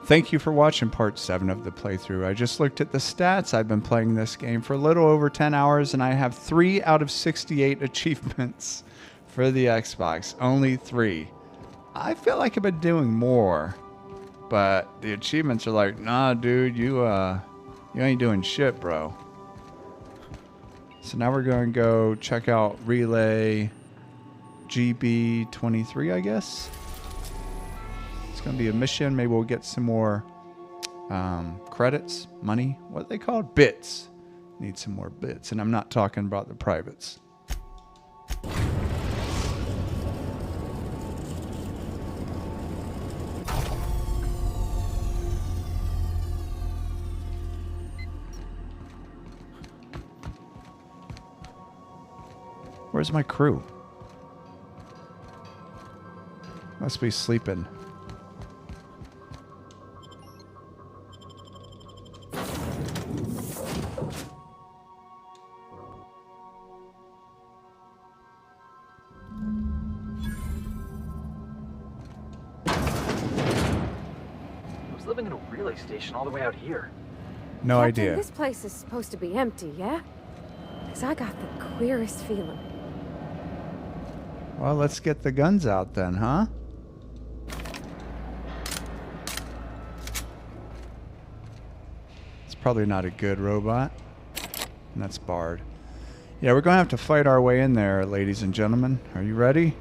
Thank you for watching part 7 of the playthrough. I just looked at the stats. I've been playing this game for a little over 10 hours and I have 3 out of 68 achievements for the Xbox. Only 3. I feel like I've been doing more, but the achievements are like, nah, dude, you ain't doing shit, bro. So now we're going to go check out Relay GB23, I guess. It's going to be a mission. Maybe we'll get some more credits, money. What are they called? Bits. Need some more bits. And I'm not talking about the privates. Where's my crew? Must be sleeping. Who's living in a relay station all the way out here? No Captain, idea. This place is supposed to be empty, yeah? Because I got the queerest feeling. Well, let's get the guns out then, huh? It's probably not a good robot. And that's barred. Yeah, we're going to have to fight our way in there, ladies and gentlemen. Are you ready?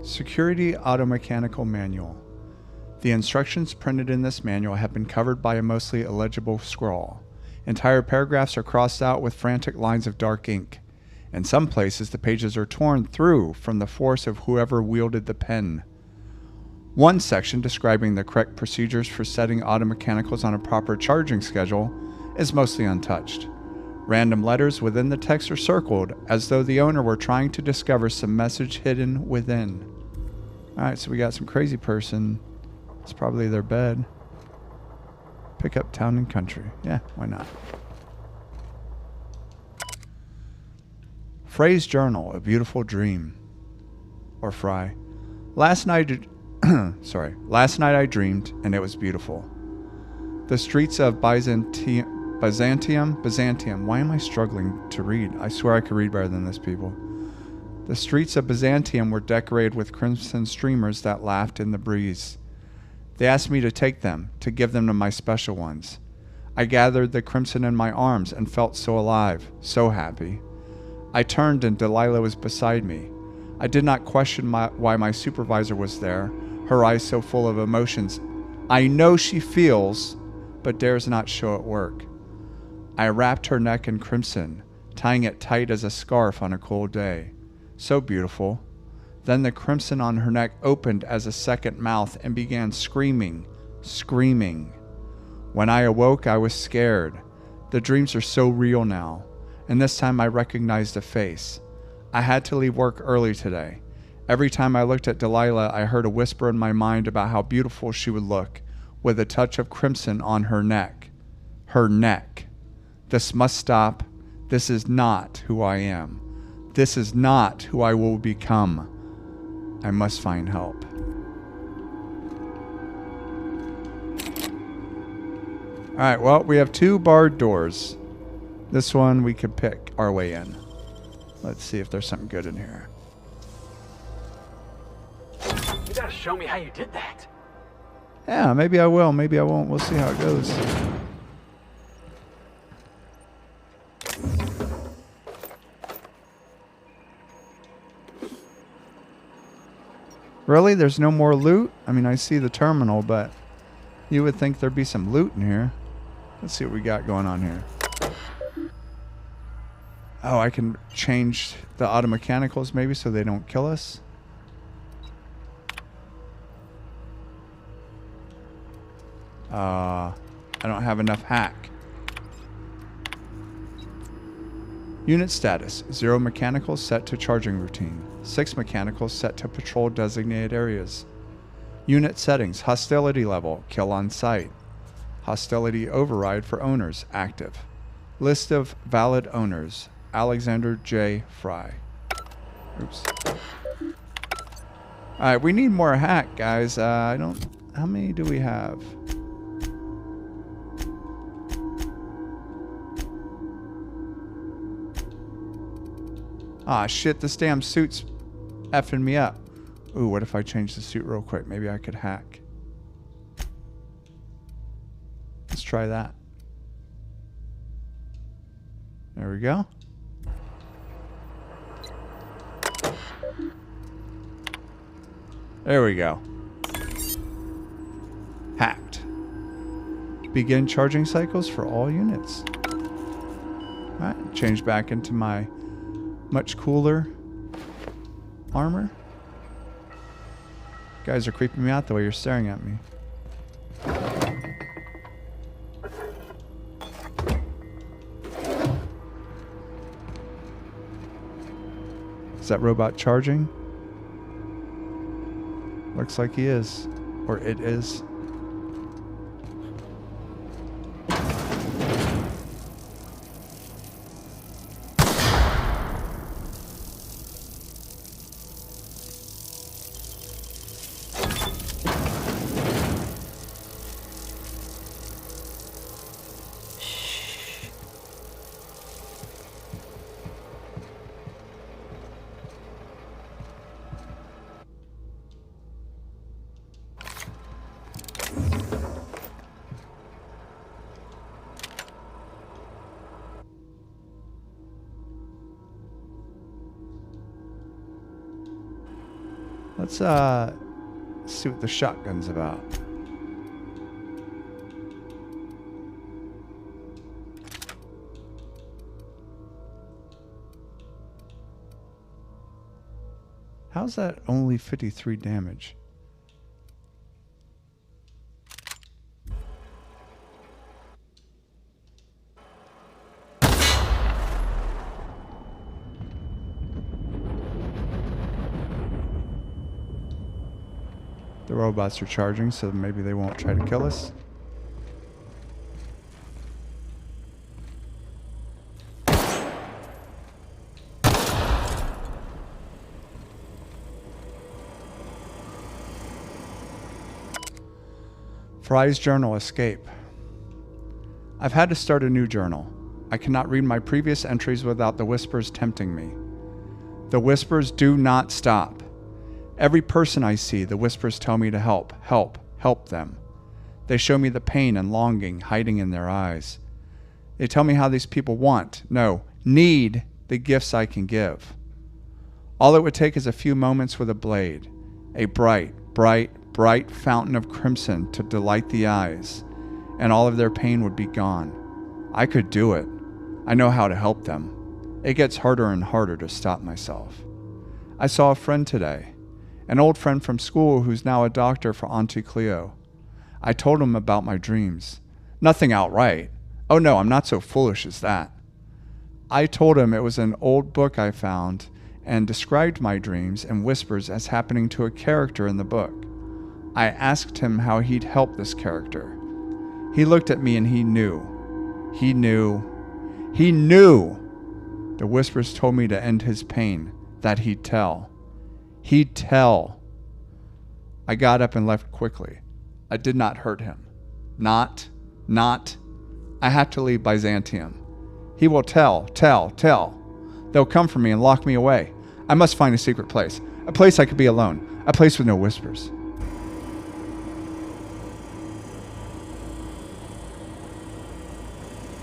Security Automechanical Manual. The instructions printed in this manual have been covered by a mostly illegible scrawl. Entire paragraphs are crossed out with frantic lines of dark ink. In some places, the pages are torn through from the force of whoever wielded the pen. One section describing the correct procedures for setting automechanicals on a proper charging schedule is mostly untouched. Random letters within the text are circled as though the owner were trying to discover some message hidden within. Alright, so we got some crazy person. It's probably their bed. Pick up town and country. Yeah, why not? Frey's journal, a beautiful dream. Or Fry. Last night I dreamed, and it was beautiful. The streets of Byzantium. Why am I struggling to read? I swear I could read better than this, people. The streets of Byzantium were decorated with crimson streamers that laughed in the breeze. They asked me to take them, to give them to my special ones. I gathered the crimson in my arms and felt so alive, so happy. I turned and Delilah was beside me. I did not question why my supervisor was there, her eyes so full of emotions. I know she feels, but dares not show at work. I wrapped her neck in crimson, tying it tight as a scarf on a cold day. So beautiful. Then the crimson on her neck opened as a second mouth and began screaming, screaming. When I awoke, I was scared. The dreams are so real now, and this time I recognized a face. I had to leave work early today. Every time I looked at Delilah, I heard a whisper in my mind about how beautiful she would look, with a touch of crimson on her neck. Her neck. This must stop. This is not who I am. This is not who I will become. I must find help. Alright, well, we have 2 barred doors. This one we could pick our way in. Let's see if there's something good in here. You gotta show me how you did that. Yeah, maybe I will, maybe I won't. We'll see how it goes. Really? There's no more loot? I mean, I see the terminal, but you would think there'd be some loot in here. Let's see what we got going on here. Oh, I can change the automechanicals maybe so they don't kill us. I don't have enough hack. Unit status. 0 mechanicals set to charging routine. 6 mechanicals set to patrol designated areas. Unit settings. Hostility level. Kill on sight. Hostility override for owners. Active. List of valid owners. Alexander J. Fry. Oops. Alright, we need more hack, guys. I don't... How many do we have? Ah, shit, this damn suit's effing me up. Ooh, what if I change the suit real quick? Maybe I could hack. Let's try that. There we go. There we go. Hacked. Begin charging cycles for all units. Alright, change back into my much cooler armor. You guys are creeping me out the way you're staring at me. Is that robot charging? Looks like he is. Or it is. Let's see what the shotgun's about. How's that only 53 damage? The robots are charging, so maybe they won't try to kill us. Fry's journal escape. I've had to start a new journal. I cannot read my previous entries without the whispers tempting me. The whispers do not stop. Every person I see, the whispers tell me to help, help, help them. They show me the pain and longing hiding in their eyes. They tell me how these people want, no, need the gifts I can give. All it would take is a few moments with a blade, a bright, bright, bright fountain of crimson to delight the eyes, and all of their pain would be gone. I could do it. I know how to help them. It gets harder and harder to stop myself. I saw a friend today. An old friend from school who's now a doctor for Auntie Cleo. I told him about my dreams. Nothing outright. Oh no, I'm not so foolish as that. I told him it was an old book I found and described my dreams and whispers as happening to a character in the book. I asked him how he'd help this character. He looked at me and he knew. He knew. He knew! The whispers told me to end his pain, that he'd tell. He'd tell. I got up and left quickly. I did not hurt him. Not. I had to leave Byzantium. He will tell. They'll come for me and lock me away. I must find a secret place. A place I could be alone. A place with no whispers.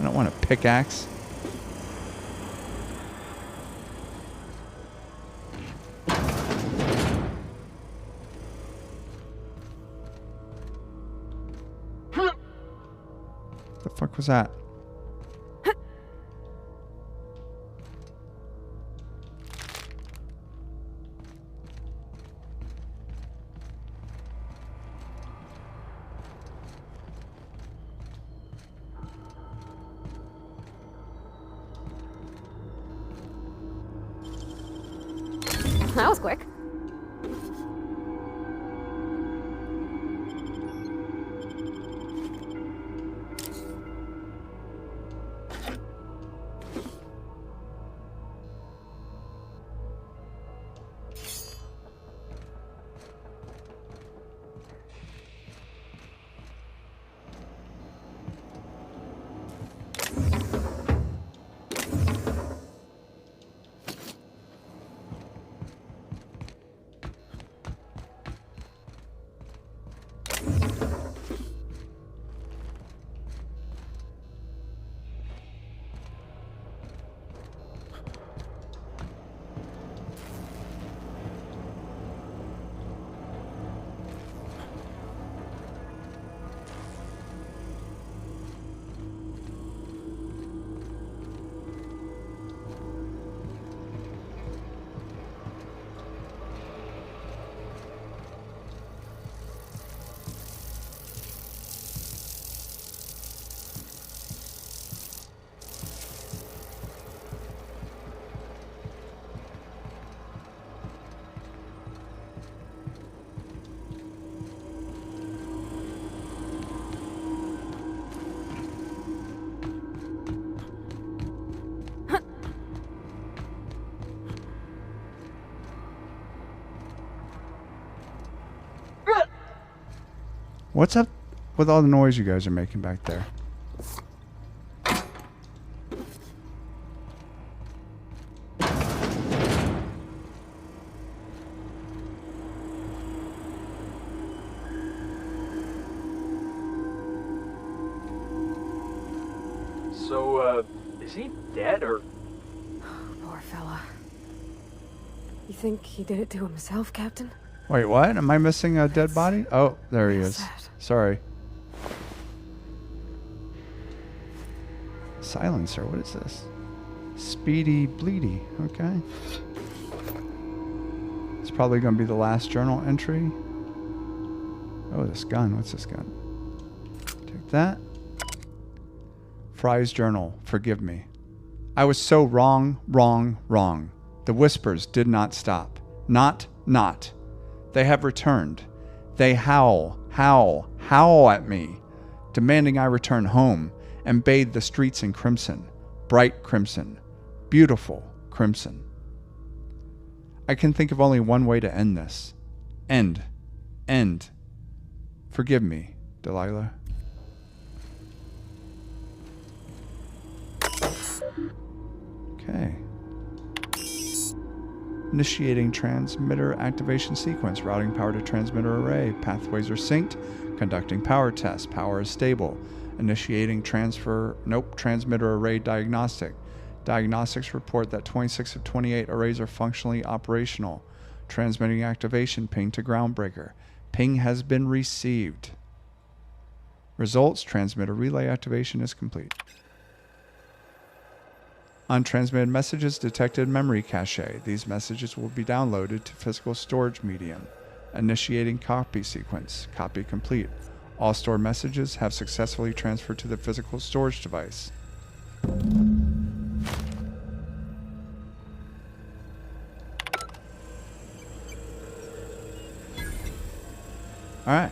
I don't want a pickaxe. The fuck was that? That was quick. What's up with all the noise you guys are making back there? So, is he dead or? Poor fella. You think he did it to himself, Captain? Wait, what? Am I missing a dead body? Oh, there he is. Sad. Sorry. Silencer, what is this? Speedy Bleedy, okay. It's probably going to be the last journal entry. Oh, this gun. What's this gun? Take that. Fry's journal. Forgive me. I was so wrong. The whispers did not stop. Not. They have returned. They howl at me, demanding I return home and bathe the streets in crimson, bright crimson, beautiful crimson. I can think of only one way to end this. End. Forgive me, Delilah. Okay. Initiating transmitter activation sequence. Routing power to transmitter array. Pathways are synced. Conducting power test. Power is stable. Initiating transmitter array diagnostic. Diagnostics report that 26 of 28 arrays are functionally operational. Transmitting activation ping to groundbreaker. Ping has been received. Results. Transmitter relay activation is complete. Untransmitted messages detected memory cache. These messages will be downloaded to physical storage medium. Initiating copy sequence. Copy complete. All stored messages have successfully transferred to the physical storage device. Alright.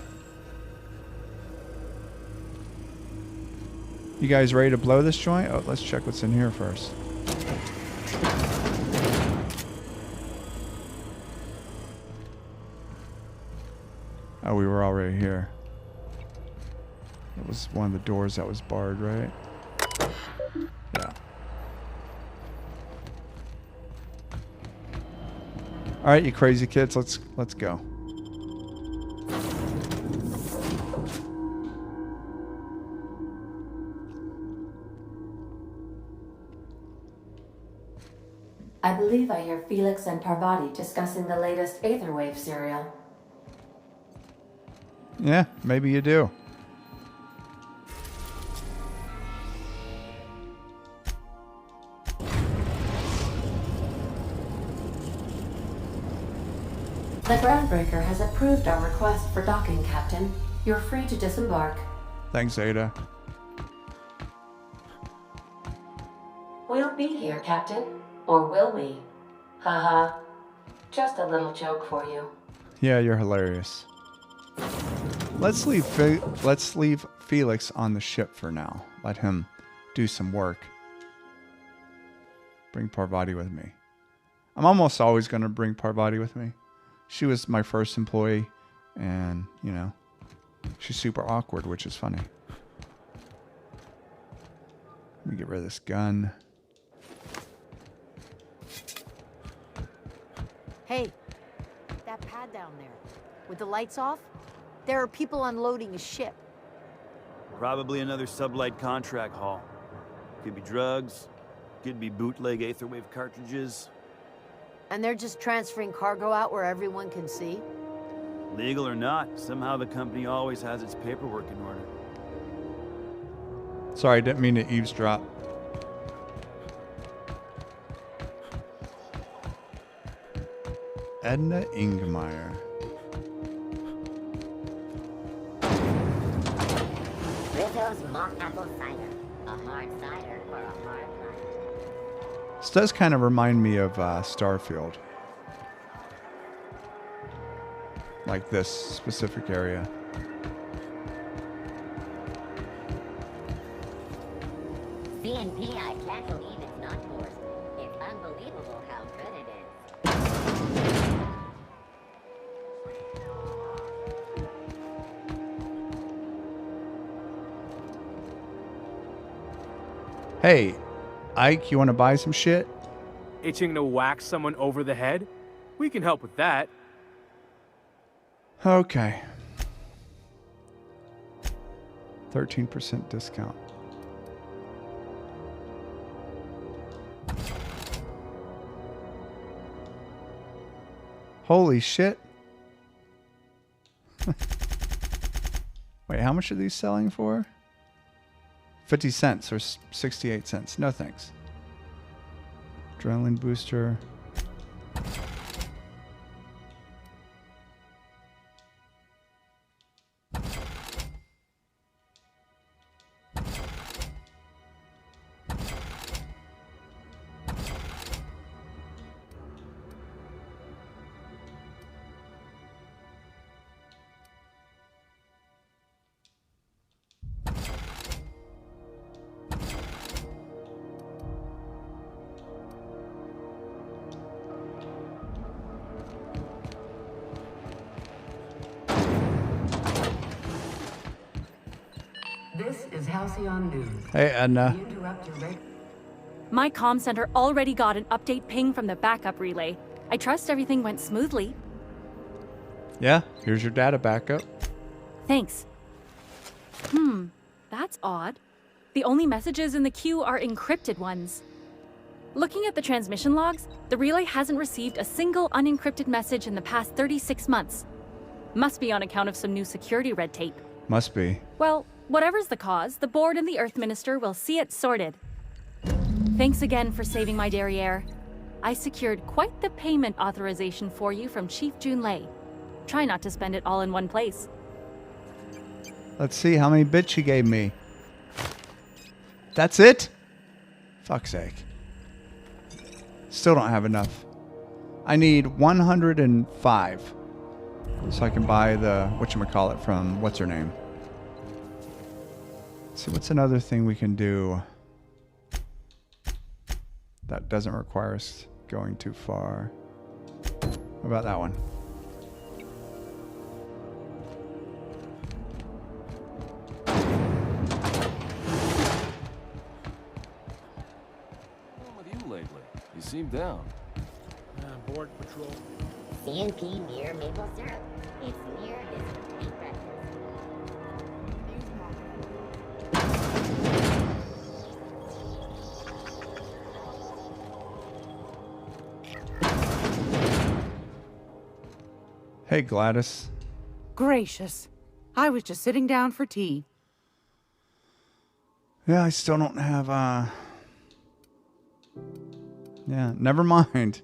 You guys ready to blow this joint? Oh, let's check what's in here first. Oh, we were already here. That was one of the doors that was barred, right? Yeah. Alright, you crazy kids, let's go. I believe I hear Felix and Parvati discussing the latest Aetherwave serial. Yeah, maybe you do. The groundbreaker has approved our request for docking, Captain. You're free to disembark. Thanks, Ada. We'll be here, Captain. Or will we? Haha. Just a little joke for you. Yeah, you're hilarious. Let's leave Felix on the ship for now. Let him do some work. Bring Parvati with me. I'm almost always going to bring Parvati with me. She was my first employee, and, you know, she's super awkward, which is funny. Let me get rid of this gun. Hey, that pad down there, with the lights off, there are people unloading a ship. Probably another sublight contract haul. Could be drugs, could be bootleg Aetherwave cartridges. And they're just transferring cargo out where everyone can see? Legal or not, somehow the company always has its paperwork in order. Sorry, I didn't mean to eavesdrop. Edna Ingmeyer. Rizzo's mock apple cider. A hard cider or a hard cider. This does kind of remind me of Starfield. Like this specific area. CNP, I can't believe it's not yours. It's unbelievable how good it is. Hey, Ike, you want to buy some shit? Itching to whack someone over the head? We can help with that. Okay. 13% discount. Holy shit. Wait, how much are these selling for? 50 cents or 68 cents. No thanks. Adrenaline booster. This is Halcyon News. Hey, Edna. You interrupt your My comm center already got an update ping from the backup relay. I trust everything went smoothly. Yeah, here's your data backup. Thanks. That's odd. The only messages in the queue are encrypted ones. Looking at the transmission logs, the relay hasn't received a single unencrypted message in the past 36 months. Must be on account of some new security red tape. Must be. Well, whatever's the cause, the board and the Earth Minister will see it sorted. Thanks again for saving my derriere. I secured quite the payment authorization for you from Chief Junlei. Try not to spend it all in one place. Let's see how many bits she gave me. That's it? Fuck's sake. Still don't have enough. I need 105. So I can buy the, whatchamacallit, from what's her name. Let's see, what's another thing we can do that doesn't require us going too far? What about that one? What's with you lately? You seem down. Board patrol. CNP near maple syrup. It's near this complete breakfast. Hey, Gladys. Gracious. I was just sitting down for tea. Yeah, I still don't have, yeah, never mind.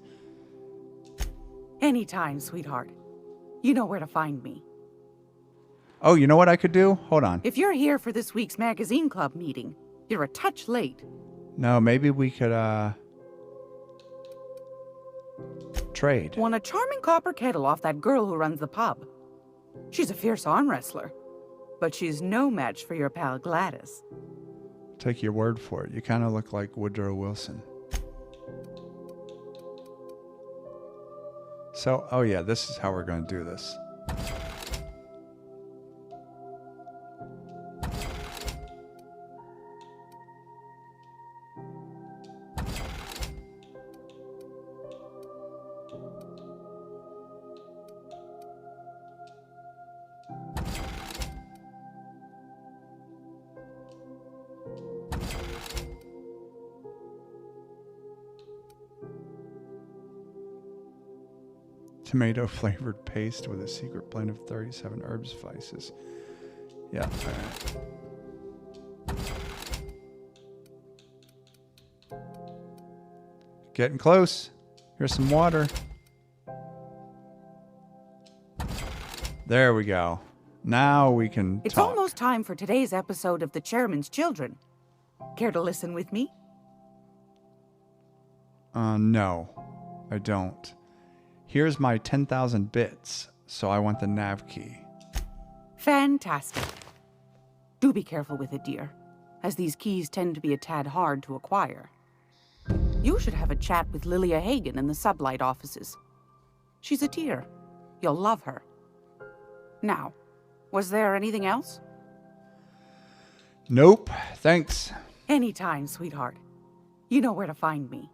Anytime, sweetheart. You know where to find me. Oh, you know what I could do? Hold on. If you're here for this week's magazine club meeting, you're a touch late. No, maybe we could, trade. Won a charming copper kettle off that girl who runs the pub. She's a fierce arm wrestler, but she's no match for your pal Gladys. Take your word for it. You kind of look like Woodrow Wilson. So, oh yeah, this is how we're going to do this. Tomato flavored paste with a secret blend of 37 herbs spices. Yeah, all right. Getting close. Here's some water. There we go. Now we can It's talk. almost time for today's episode of The Chairman's Children. Care to listen with me? No, I don't. Here's my 10,000 bits, so I want the nav key. Fantastic. Do be careful with it, dear, as these keys tend to be a tad hard to acquire. You should have a chat with Lilia Hagen in the sublight offices. She's a dear. You'll love her. Now, was there anything else? Nope, thanks. Anytime, sweetheart. You know where to find me.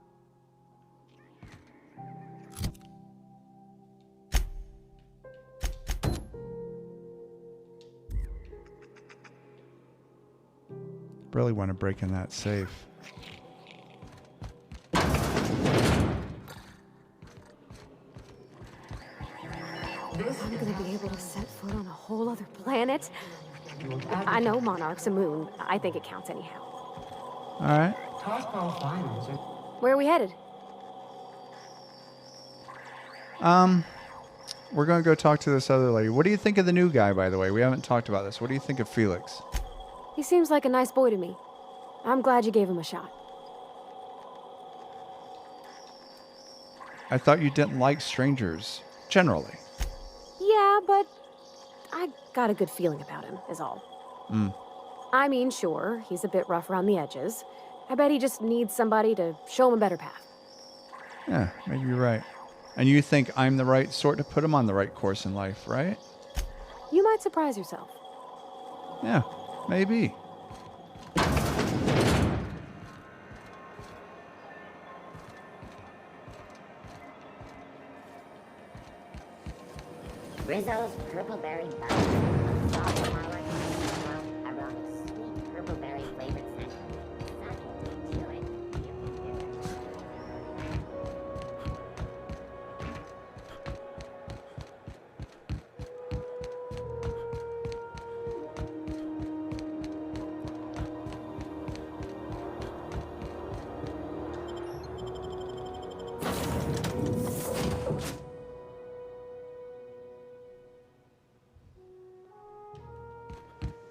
Really want to break in that safe. I'm gonna be able to set foot on a whole other planet. I know Monarch's a moon. I think it counts anyhow. All right. Where are we headed? We're going to go talk to this other lady. What do you think of the new guy, by the way? We haven't talked about this. What do you think of Felix? He seems like a nice boy to me. I'm glad you gave him a shot. I thought you didn't like strangers, generally. Yeah, but I got a good feeling about him, is all. I mean, sure, he's a bit rough around the edges. I bet he just needs somebody to show him a better path. Yeah, maybe you're right. And you think I'm the right sort to put him on the right course in life, right? You might surprise yourself. Yeah, maybe. Rizzo's purple berry bun. Soft flour, aroma sweet purple berry flavored scent. Succulent, chilling.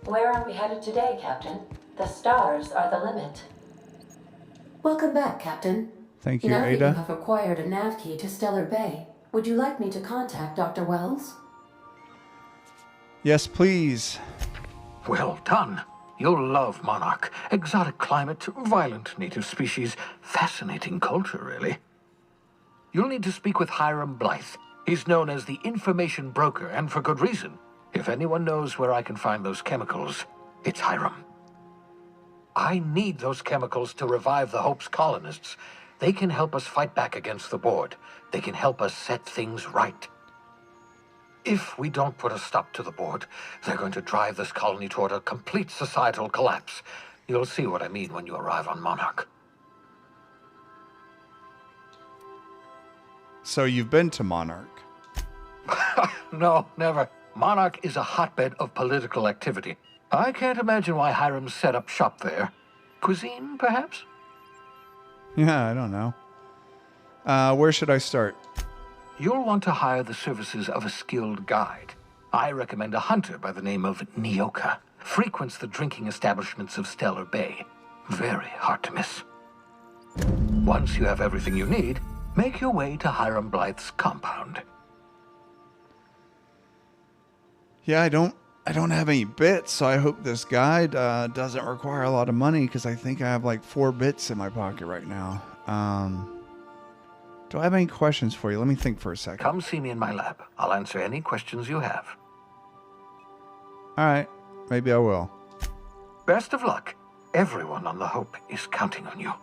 Where are we headed today, Captain? The stars are the limit. Welcome back, Captain. Thank you, Now that Ada. you have acquired a nav key to Stellar Bay, would you like me to contact Dr. Wells? Yes, please. Well done. You'll love Monarch. Exotic climate, violent native species, fascinating culture, really. You'll need to speak with Hiram Blythe. He's known as the information broker, and for good reason. If anyone knows where I can find those chemicals, it's Hiram. I need those chemicals to revive the Hope's colonists. They can help us fight back against the board. They can help us set things right. If we don't put a stop to the board, they're going to drive this colony toward a complete societal collapse. You'll see what I mean when you arrive on Monarch. So you've been to Monarch? No, never. Monarch is a hotbed of political activity. I can't imagine why Hiram set up shop there. Cuisine, perhaps? Yeah, I don't know. Where should I start? You'll want to hire the services of a skilled guide. I recommend a hunter by the name of Nyoka. Frequents the drinking establishments of Stellar Bay. Very hard to miss. Once you have everything you need, make your way to Hiram Blythe's compound. Yeah, I don't have any bits, so I hope this guide doesn't require a lot of money, because I think I have like 4 bits in my pocket right now. Do I have any questions for you? Let me think for a second. Come see me in my lab. I'll answer any questions you have. All right, maybe I will. Best of luck. Everyone on the Hope is counting on you.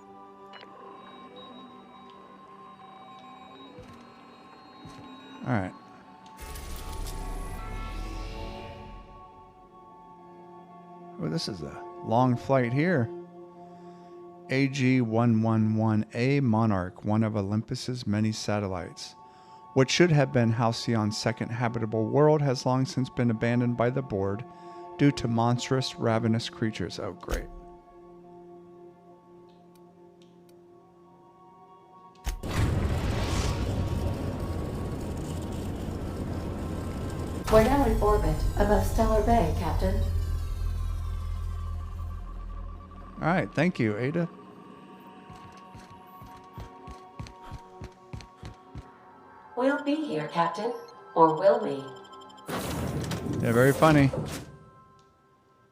All right. Oh, this is a long flight here. AG-111A Monarch, one of Olympus's many satellites. What should have been Halcyon's second habitable world has long since been abandoned by the board due to monstrous, ravenous creatures. Oh, great. We're now in orbit above Stellar Bay, Captain. All right, thank you, Ada. We'll be here, Captain. Or will we? Yeah, very funny.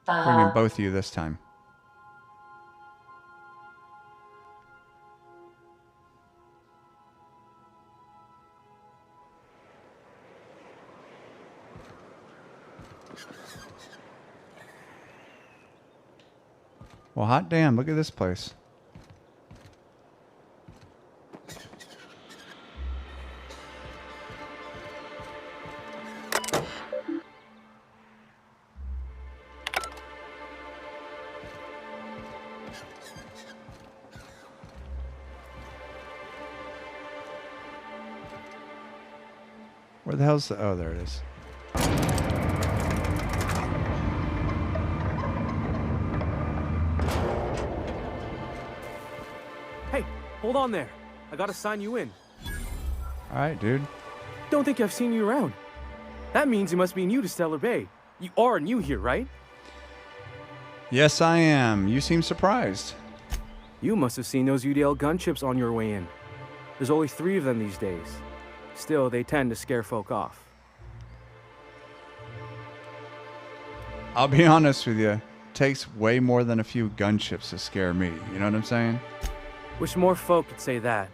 Bringing both of you this time. Well, hot damn, look at this place. Where the hell's the... Oh, there it is. Hey, hold on there. I gotta sign you in. All right, dude. Don't think I've seen you around. That means you must be new to Stellar Bay. You are new here, right? Yes, I am. You seem surprised. You must have seen those UDL gunships on your way in. There's only 3 of them these days. Still, they tend to scare folk off. I'll be honest with you. It takes way more than a few gunships to scare me. You know what I'm saying? Wish more folk could say that.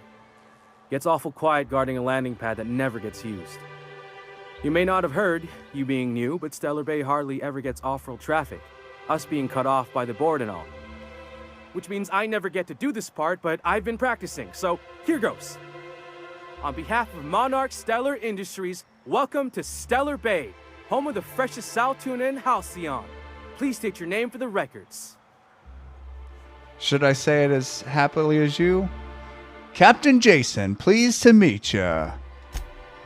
Gets awful quiet guarding a landing pad that never gets used. You may not have heard, you being new, but Stellar Bay hardly ever gets off-road traffic. Us being cut off by the board and all. Which means I never get to do this part, but I've been practicing, so here goes. On behalf of Monarch Stellar Industries, welcome to Stellar Bay, home of the freshest sal tuna in Halcyon. Please state your name for the records. Should I say it as happily as you? Captain Jah-Sin, pleased to meet ya.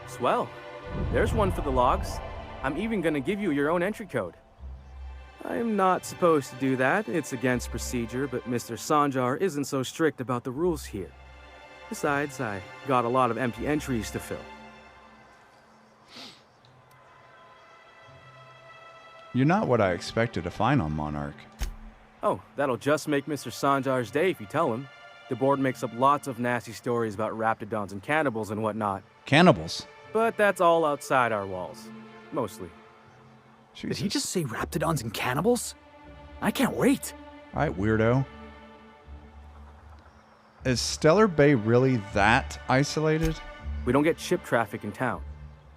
Swell. There's one for the logs. I'm even gonna give you your own entry code. I'm not supposed to do that. It's against procedure, but Mr. Sanjar isn't so strict about the rules here. Besides, I got a lot of empty entries to fill. You're not what I expected to find on Monarch. Oh, that'll just make Mr. Sanjar's day if you tell him. The board makes up lots of nasty stories about raptidons and cannibals and whatnot. Cannibals? But that's all outside our walls. Mostly. Jesus. Did he just say raptidons and cannibals? I can't wait. All right, weirdo. Is Stellar Bay really that isolated? We don't get ship traffic in town.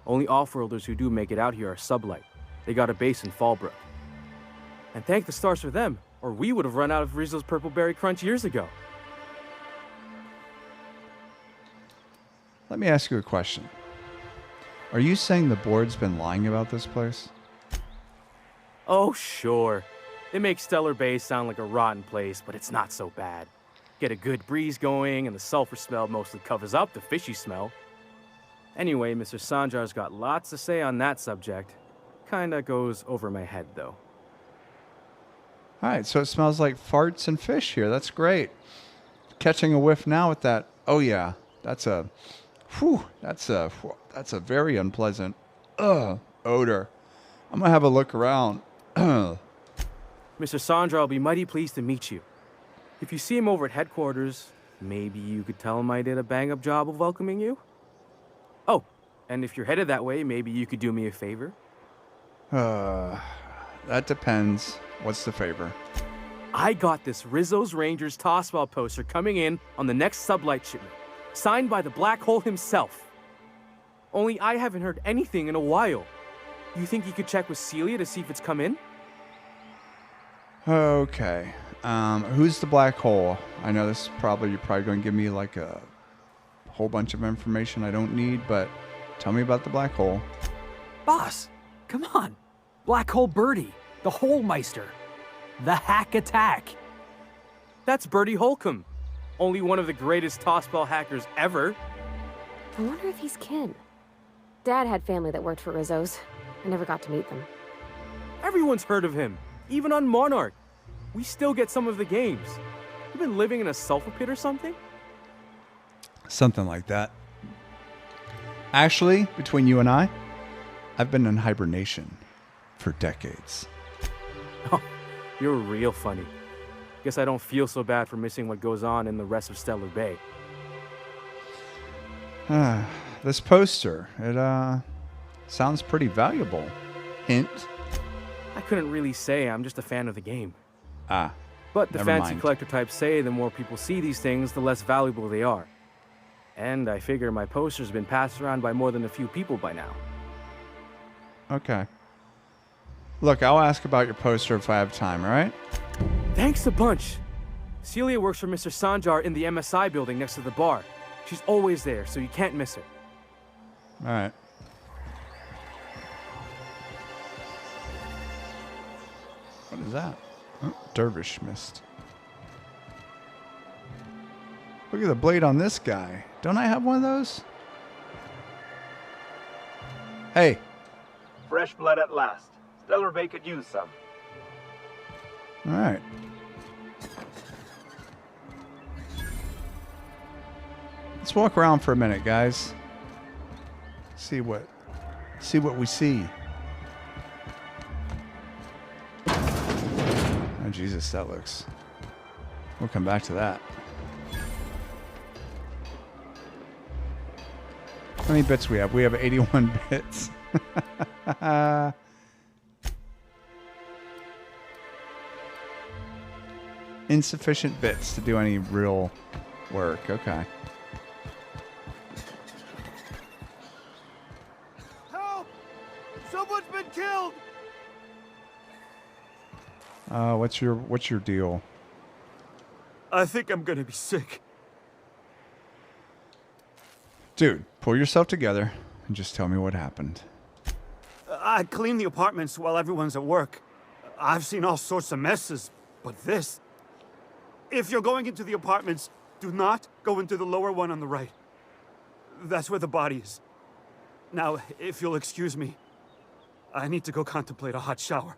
Only off-worlders who do make it out here are sublight. They got a base in Fallbrook. And thank the stars for them, or we would have run out of Rizzo's Purple Berry Crunch years ago. Let me ask you a question. Are you saying the board's been lying about this place? Oh, sure. They make Stellar Bay sound like a rotten place, but it's not so bad. Get a good breeze going, and the sulfur smell mostly covers up the fishy smell. Anyway, Mr. Sanjar's got lots to say on that subject. Kinda goes over my head, though. Alright, so it smells like farts and fish here. That's great. Catching a whiff now with that. Oh yeah, that's a very unpleasant odor. I'm gonna have a look around. Mr. Sanjar will be mighty pleased to meet you. If you see him over at headquarters, maybe you could tell him I did a bang-up job of welcoming you? Oh, and if you're headed that way, maybe you could do me a favor? That depends. What's the favor? I got this Rizzo's Rangers Tossball poster coming in on the next sublight shipment, signed by the Black Hole himself. Only I haven't heard anything in a while. You think you could check with Celia to see if it's come in? Okay. Who's the Black Hole? I know this is you're probably going to give me like a whole bunch of information I don't need, but tell me about the Black Hole. Boss, come on. Black Hole Birdie, the Holemeister, the Hack Attack. That's Bertie Holcomb, only one of the greatest tossball hackers ever. I wonder if he's kin. Dad had family that worked for Rizzo's. I never got to meet them. Everyone's heard of him, even on Monarch. We still get some of the games. You been living in a sulfur pit or something? Something like that. Actually, between you and I've been in hibernation for decades. Oh, you're real funny. Guess I don't feel so bad for missing what goes on in the rest of Stellar Bay. This poster, it sounds pretty valuable. Hint. I couldn't really say. I'm just a fan of the game. Ah. But the never fancy mind. collector types say the more people see these things, the less valuable they are. And I figure my poster's been passed around by more than a few people by now. Okay. Look, I'll ask about your poster if I have time, all right? Thanks a bunch. Celia works for Mr. Sanjar in the MSI building next to the bar. She's always there, so you can't miss her. All right. What is that? Oh, dervish mist. Look at the blade on this guy. Don't I have one of those? Hey. Fresh blood at last. Stellar Bay could use some. All right. Let's walk around for a minute, guys. See what we see. Oh, Jesus, that looks... We'll come back to that. How many bits we have? We have 81 bits. Insufficient bits to do any real work. Okay. Help! Someone's been killed! What's your deal? I think I'm gonna be sick. Dude, pull yourself together and just tell me what happened. I clean the apartments while everyone's at work. I've seen all sorts of messes, but this... If you're going into the apartments, do not go into the lower one on the right. That's where the body is. Now, if you'll excuse me, I need to go contemplate a hot shower.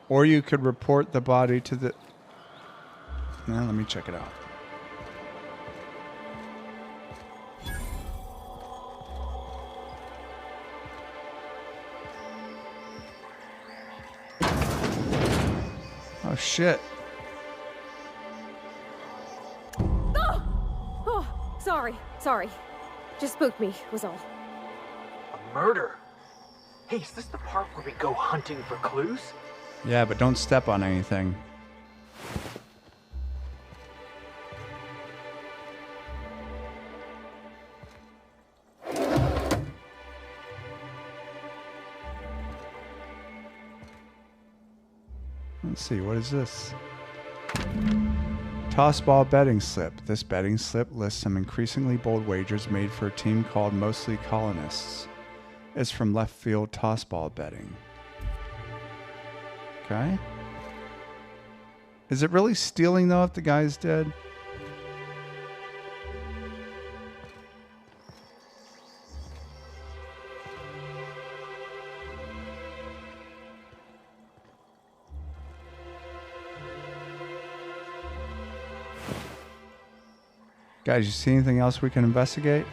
Or you could report the body to the... Now, let me check it out. Oh, shit. Oh, sorry. Just spooked me, was all. A murder? Hey, is this the part where we go hunting for clues? Yeah, but don't step on anything. Let's see, what is this? Toss ball betting slip. This betting slip lists some increasingly bold wagers made for a team called Mostly Colonists. It's from left field toss ball betting. Okay. Is it really stealing though if the guy's dead? Guys, you see anything else we can investigate?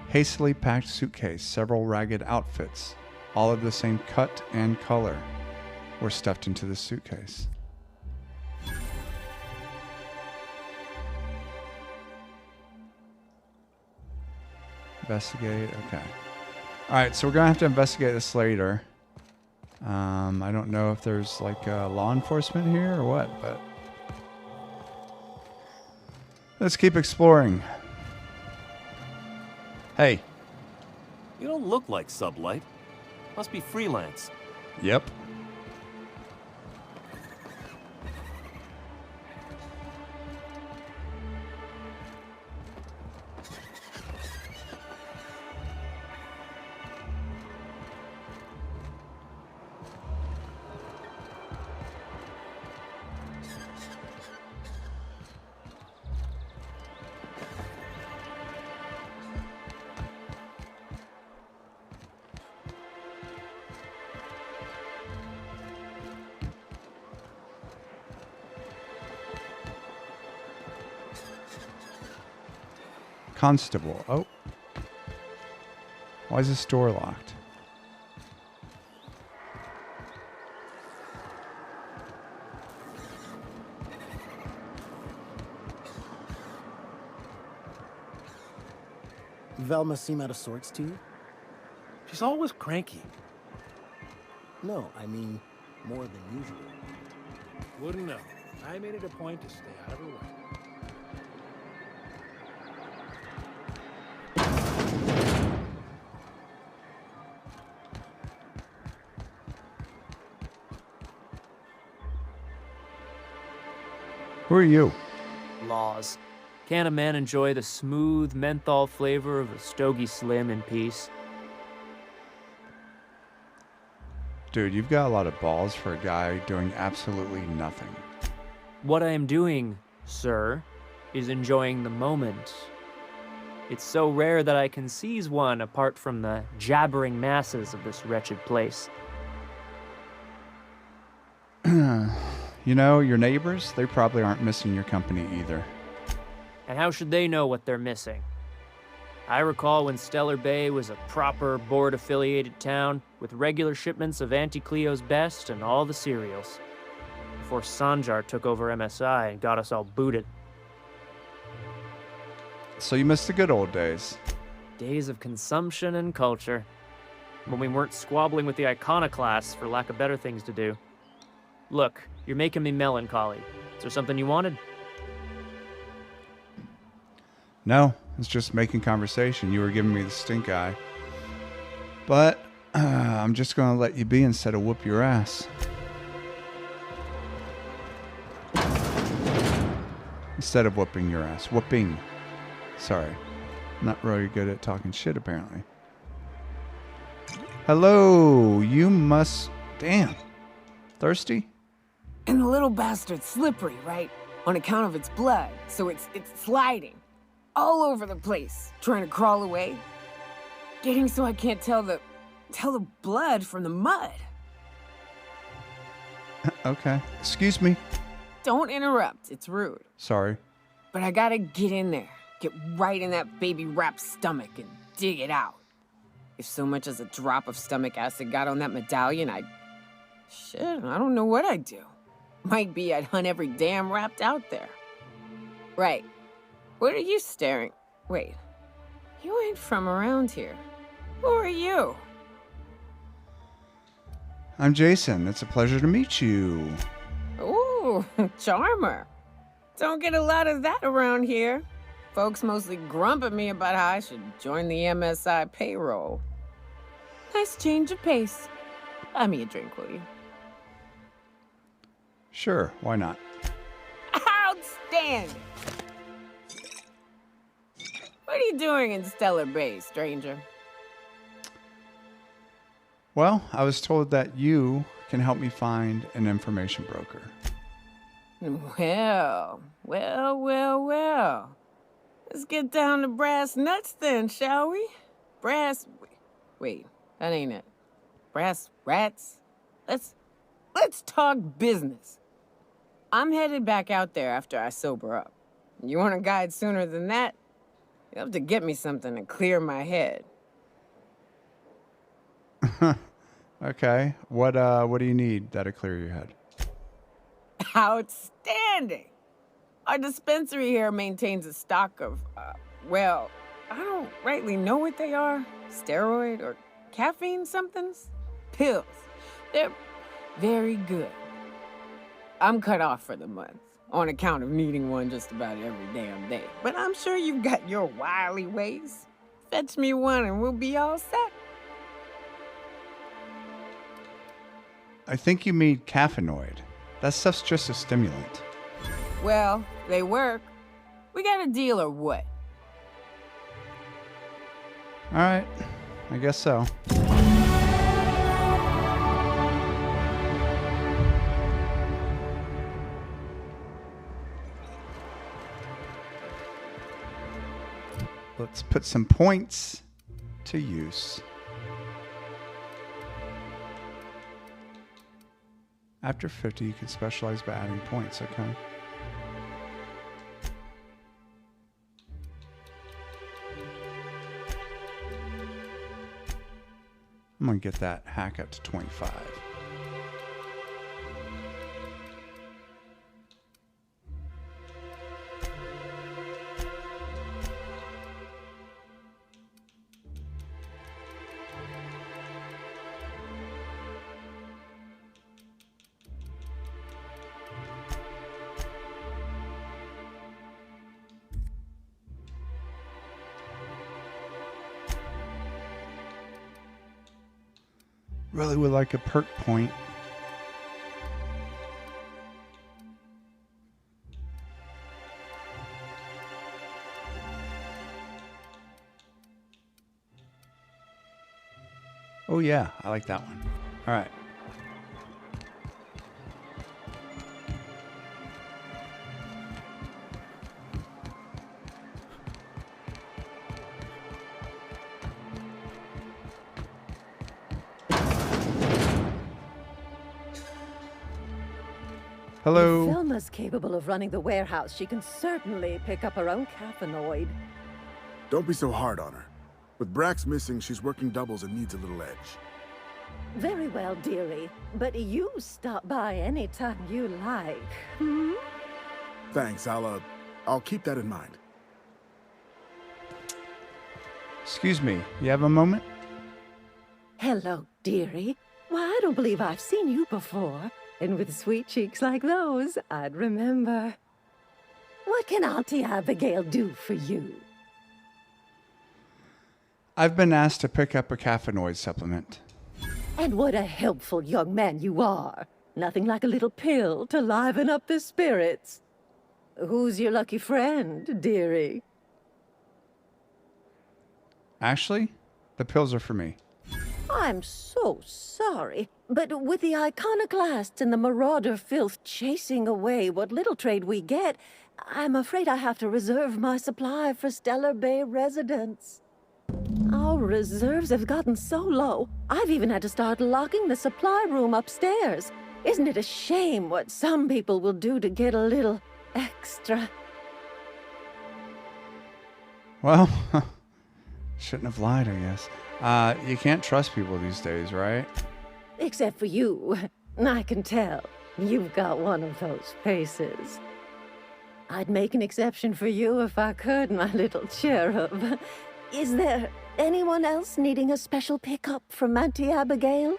Hastily packed suitcase, several ragged outfits, all of the same cut and color, were stuffed into the suitcase. Investigate, okay. Alright, so we're going to have to investigate this later. I don't know if there's like law enforcement here or what, but let's keep exploring. Hey. You don't look like Sublight. Must be freelance. Yep. Constable. Oh. Why is this door locked? Velma seem out of sorts to you? She's always cranky. No, I mean more than usual. Wouldn't know. I made it a point to stay out of her way. Who are you? Laws. Can't a man enjoy the smooth menthol flavor of a Stogie Slim in peace? Dude, you've got a lot of balls for a guy doing absolutely nothing. What I am doing, sir, is enjoying the moment. It's so rare that I can seize one apart from the jabbering masses of this wretched place. You know, your neighbors, they probably aren't missing your company either. And how should they know what they're missing? I recall when Stellar Bay was a proper board-affiliated town with regular shipments of Auntie Cleo's best and all the cereals. Before Sanjar took over MSI and got us all booted. So you missed the good old days. Days of consumption and culture. When we weren't squabbling with the iconoclasts for lack of better things to do. Look, you're making me melancholy. Is there something you wanted? No, it's just making conversation. You were giving me the stink eye. But I'm just going to let you be instead of whoop your ass. Instead of whooping your ass. Whooping. Sorry. Not really good at talking shit, apparently. Hello. You must... Damn. Thirsty? And the little bastard's slippery, right? On account of its blood. So it's sliding. All over the place. Trying to crawl away. Getting so I can't tell the blood from the mud. Okay. Excuse me. Don't interrupt. It's rude. Sorry. But I gotta get in there. Get right in that baby rap's stomach and dig it out. If so much as a drop of stomach acid got on that medallion, shit, I don't know what I'd do. Might be I'd hunt every damn wrapped out there. Right. What are you staring? Wait. You ain't from around here. Who are you? I'm Jah-Sin. It's a pleasure to meet you. Ooh, charmer. Don't get a lot of that around here. Folks mostly grump at me about how I should join the MSI payroll. Nice change of pace. Buy me a drink, will you? Sure, why not? Outstanding! What are you doing in Stellar Bay, stranger? Well, I was told that you can help me find an information broker. Well. Let's get down to brass nuts then, shall we? Wait, that ain't it. Brass rats? Let's talk business. I'm headed back out there after I sober up. You want a guide sooner than that? You'll have to get me something to clear my head. Okay. What do you need that'll clear your head? Outstanding! Our dispensary here maintains a stock of, I don't rightly know what they are. Steroid or caffeine somethings? Pills. They're very good. I'm cut off for the month, on account of needing one just about every damn day. But I'm sure you've got your wily ways. Fetch me one and we'll be all set. I think you mean caffeinoid. That stuff's just a stimulant. Well, they work. We got a deal or what? All right. I guess so. Let's put some points to use. After 50, you can specialize by adding points, okay? I'm gonna get that hack up to 25. Really would like a perk point. Oh yeah, I like that one. All right. Hello. If Velma's capable of running the warehouse, she can certainly pick up her own caffeinoid. Don't be so hard on her. With Brax missing, she's working doubles and needs a little edge. Very well, dearie. But you stop by anytime you like. Hmm? Thanks, I'll keep that in mind. Excuse me, you have a moment? Hello, dearie. Why, I don't believe I've seen you before. And with sweet cheeks like those, I'd remember. What can Auntie Abigail do for you? I've been asked to pick up a caffeinoid supplement. And what a helpful young man you are. Nothing like a little pill to liven up the spirits. Who's your lucky friend, dearie? Actually, the pills are for me. I'm so sorry, but with the iconoclasts and the marauder filth chasing away what little trade we get, I'm afraid I have to reserve my supply for Stellar Bay residents. Our reserves have gotten so low, I've even had to start locking the supply room upstairs. Isn't it a shame what some people will do to get a little extra? Well, shouldn't have lied, I guess. You can't trust people these days, right? Except for you. I can tell. You've got one of those faces. I'd make an exception for you if I could, my little cherub. Is there anyone else needing a special pickup from Auntie Abigail?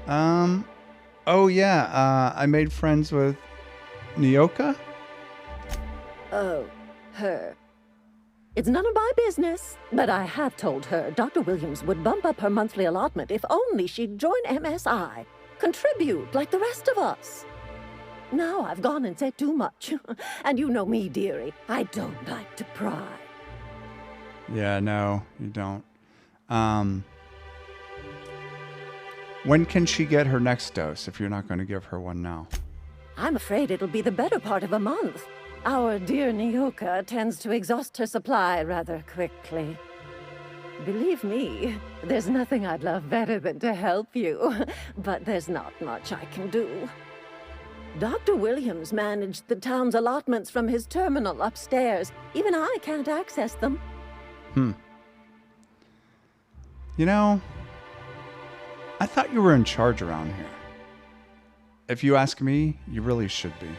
Oh yeah, I made friends with Nyoka? Oh, her. It's none of my business, but I have told her Dr. Williams would bump up her monthly allotment if only she'd join MSI, contribute like the rest of us. Now I've gone and said too much, and you know me, dearie, I don't like to pry. Yeah, no, you don't. When can she get her next dose if you're not going to give her one now? I'm afraid it'll be the better part of a month. Our dear Nyoka tends to exhaust her supply rather quickly. Believe me, there's nothing I'd love better than to help you, but there's not much I can do. Dr. Williams managed the town's allotments from his terminal upstairs. Even I can't access them. You know, I thought you were in charge around here. If you ask me, you really should be.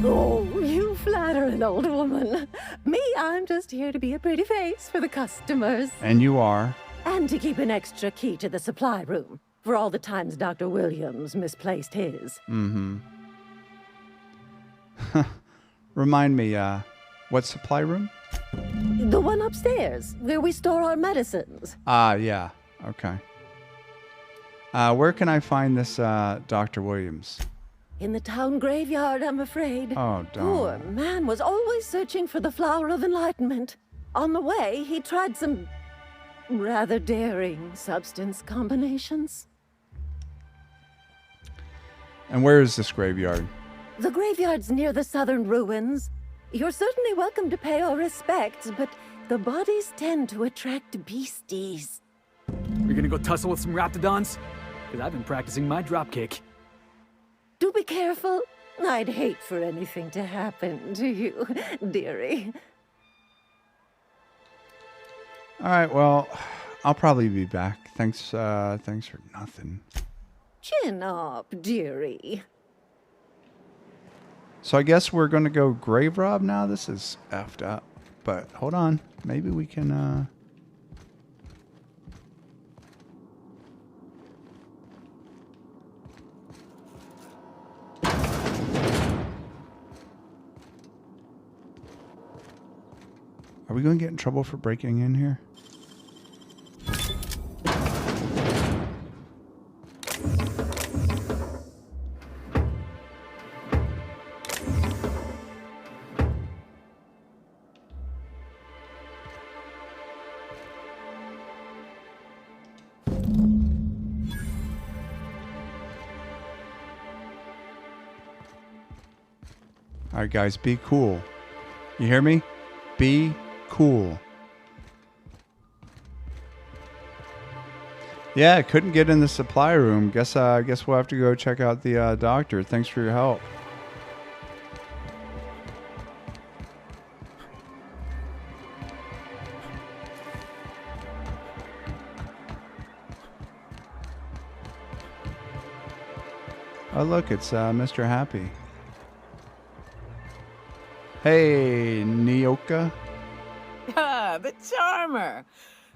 Oh, you flatter an old woman. Me, I'm just here to be a pretty face for the customers. And you are. And to keep an extra key to the supply room for all the times Dr. Williams misplaced his. Mm-hmm. Remind me, what supply room? The one upstairs, where we store our medicines. Yeah. Okay. Where can I find this, Dr. Williams? In the town graveyard, I'm afraid. Oh, Poor darn. man was always searching for the flower of enlightenment. On the way, he tried some rather daring substance combinations. And where is this graveyard? The graveyard's near the southern ruins. You're certainly welcome to pay our respects, but the bodies tend to attract beasties. You're gonna go tussle with some raptidons? Because I've been practicing my dropkick. Do be careful. I'd hate for anything to happen to you, dearie. All right, well, I'll probably be back. Thanks for nothing. Chin up, dearie. So I guess we're going to go grave rob now. This is effed up. But hold on. Maybe we can, Are we going to get in trouble for breaking in here? All right, guys, be cool. You hear me? Be cool. Yeah, couldn't get in the supply room. Guess we'll have to go check out the doctor. Thanks for your help. Oh, look, it's Mr. Happy. Hey, Nyoka. Ah, the charmer.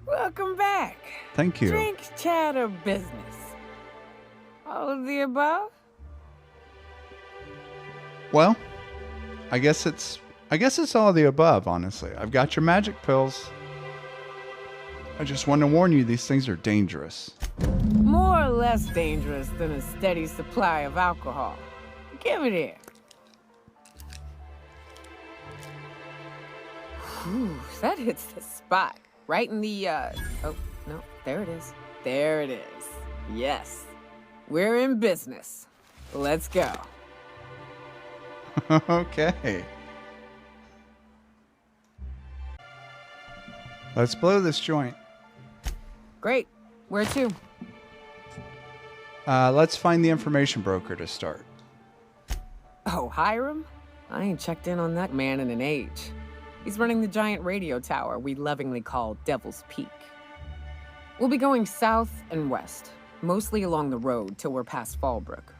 Welcome back. Thank you. Drink, chat, or business? All of the above? Well, I guess it's all of the above, honestly. I've got your magic pills. I just want to warn you, these things are dangerous. More or less dangerous than a steady supply of alcohol. Give it here. Whew, that hits the spot. Right in the, oh, no, there it is. There it is. Yes. We're in business. Let's go. Okay. Let's blow this joint. Great. Where to? Let's find the information broker to start. Oh, Hiram? I ain't checked in on that man in an age. He's running the giant radio tower we lovingly call Devil's Peak. We'll be going south and west, mostly along the road till we're past Fallbrook.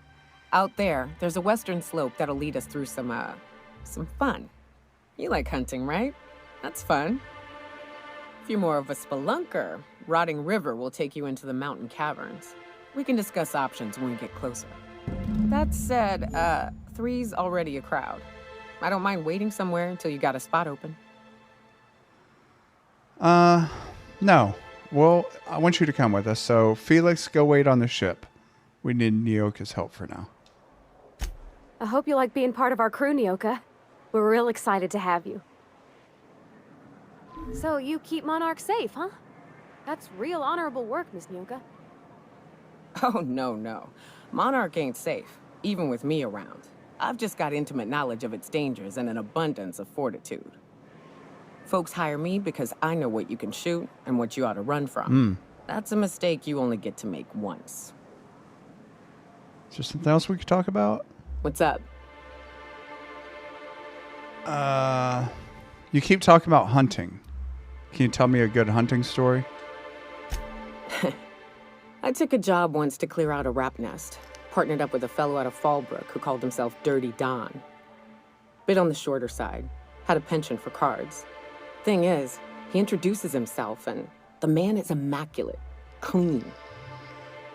Out there's a western slope that'll lead us through some fun. You like hunting, right? That's fun. If you're more of a spelunker, Rotting River will take you into the mountain caverns. We can discuss options when we get closer. That said, 3's already a crowd. I don't mind waiting somewhere until you got a spot open. No. Well, I want you to come with us. So, Felix, go wait on the ship. We need Nyoka's help for now. I hope you like being part of our crew, Nyoka. We're real excited to have you. So, you keep Monarch safe, huh? That's real honorable work, Miss Nyoka. Oh, no. Monarch ain't safe, even with me around. I've just got intimate knowledge of its dangers and an abundance of fortitude. Folks hire me because I know what you can shoot and what you ought to run from. That's a mistake you only get to make once. Is there something else we could talk about? What's up? You keep talking about hunting. Can you tell me a good hunting story? I took a job once to clear out a rap nest. Partnered up with a fellow out of Fallbrook who called himself Dirty Don. Bit on the shorter side. Had a penchant for cards. Thing is, he introduces himself and the man is immaculate. Clean.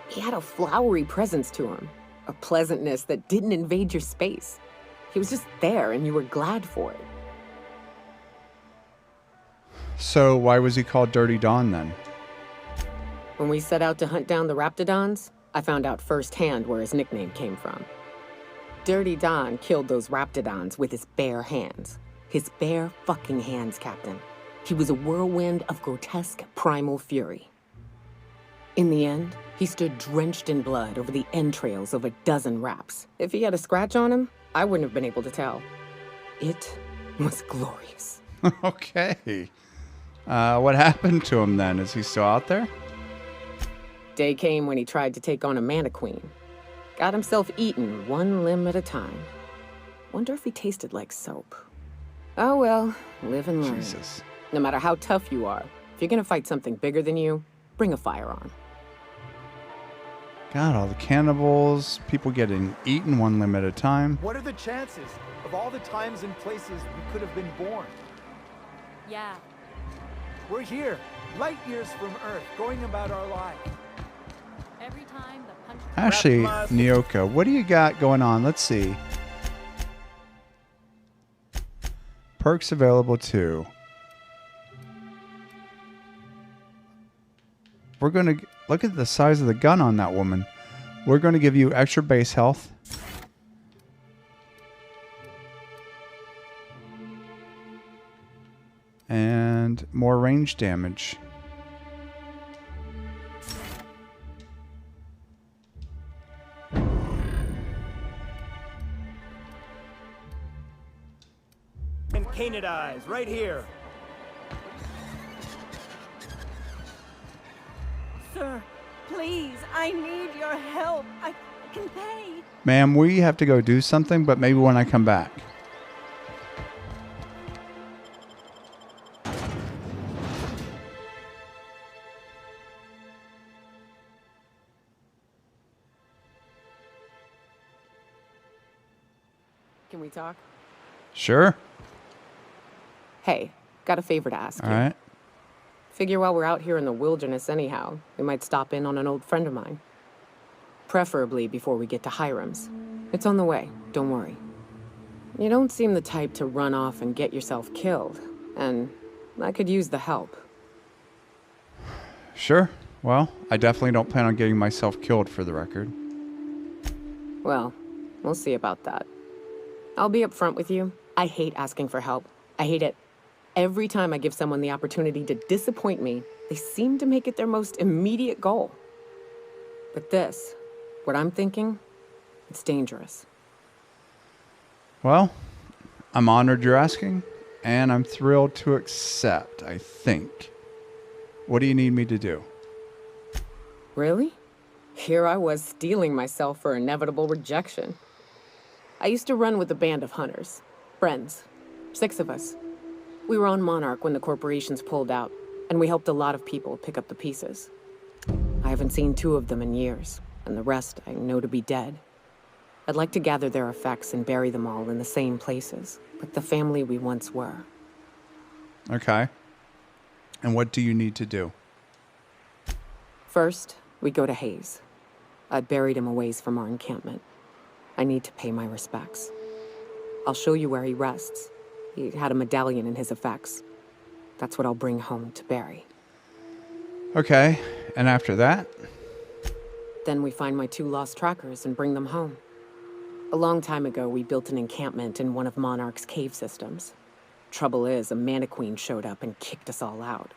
He had a flowery presence to him. A pleasantness that didn't invade your space. He was just there and you were glad for it. So why was he called Dirty Don then? When we set out to hunt down the Raptidons, I found out firsthand where his nickname came from. Dirty Don killed those Raptidons with his bare hands. His bare fucking hands, Captain. He was a whirlwind of grotesque primal fury. In the end, he stood drenched in blood over the entrails of a dozen raps. If he had a scratch on him, I wouldn't have been able to tell. It was glorious. Okay. What happened to him then? Is he still out there? Day came when he tried to take on a Mantiqueen. Got himself eaten one limb at a time. Wonder if he tasted like soap. Oh well, live and learn. Jesus. No matter how tough you are, if you're gonna fight something bigger than you, bring a firearm. God, all the cannibals, people getting eaten one limb at a time. What are the chances of all the times and places we could have been born? Yeah. We're here, light years from Earth, going about our life. Every time the punch... Actually, Nyoka, what do you got going on? Let's see. Perks available too. We're going to look at the size of the gun on that woman. We're going to give you extra base health. And more range damage. Canid eyes, right here. Sir, please, I need your help. I can pay. Ma'am, we have to go do something, but maybe when I come back. Can we talk? Sure. Hey, got a favor to ask All you. right. Figure while we're out here in the wilderness anyhow, we might stop in on an old friend of mine. Preferably before we get to Hiram's. It's on the way, don't worry. You don't seem the type to run off and get yourself killed, and I could use the help. Sure. Well, I definitely don't plan on getting myself killed, for the record. Well, we'll see about that. I'll be upfront with you. I hate asking for help. I hate it. Every time I give someone the opportunity to disappoint me, they seem to make it their most immediate goal. But this, what I'm thinking, it's dangerous. Well, I'm honored you're asking, and I'm thrilled to accept, I think. What do you need me to do? Really? Here I was steeling myself for inevitable rejection. I used to run with a band of hunters. Friends. 6 of us. We were on Monarch when the corporations pulled out, and we helped a lot of people pick up the pieces. I haven't seen 2 of them in years, and the rest I know to be dead. I'd like to gather their effects and bury them all in the same places, like the family we once were. Okay. And what do you need to do? First, we go to Hayes. I'd buried him a ways from our encampment. I need to pay my respects. I'll show you where he rests. He had a medallion in his effects. That's what I'll bring home to bury. Okay. And after that? Then we find my 2 lost trackers and bring them home. A long time ago, we built an encampment in one of Monarch's cave systems. Trouble is, a Mantiqueen showed up and kicked us all out.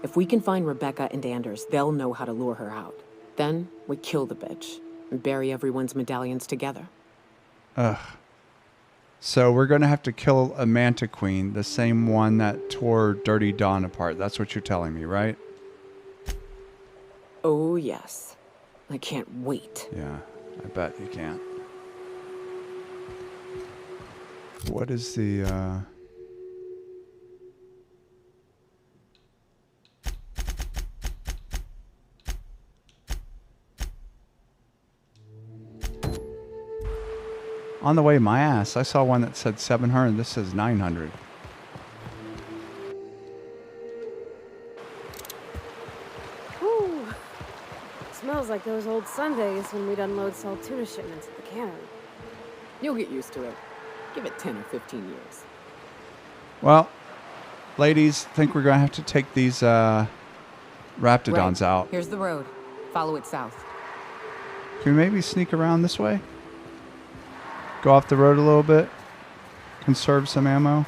If we can find Rebecca and Anders, they'll know how to lure her out. Then we kill the bitch and bury everyone's medallions together. Ugh. So we're going to have to kill a Mantiqueen, the same one that tore Dirty Dawn apart. That's what you're telling me, right? Oh, yes. I can't wait. Yeah, I bet you can't. What is the, On the way, my ass, I saw one that said 700. This says 900. Whew. Smells like those old Sundays when we'd unload salt tuna shipments at the cannon. You'll get used to it. Give it 10 or 15 years. Well, ladies, I think we're going to have to take these raptidons Right. out. Here's the road. Follow it south. Can we maybe sneak around this way? Go off the road a little bit? Conserve some ammo?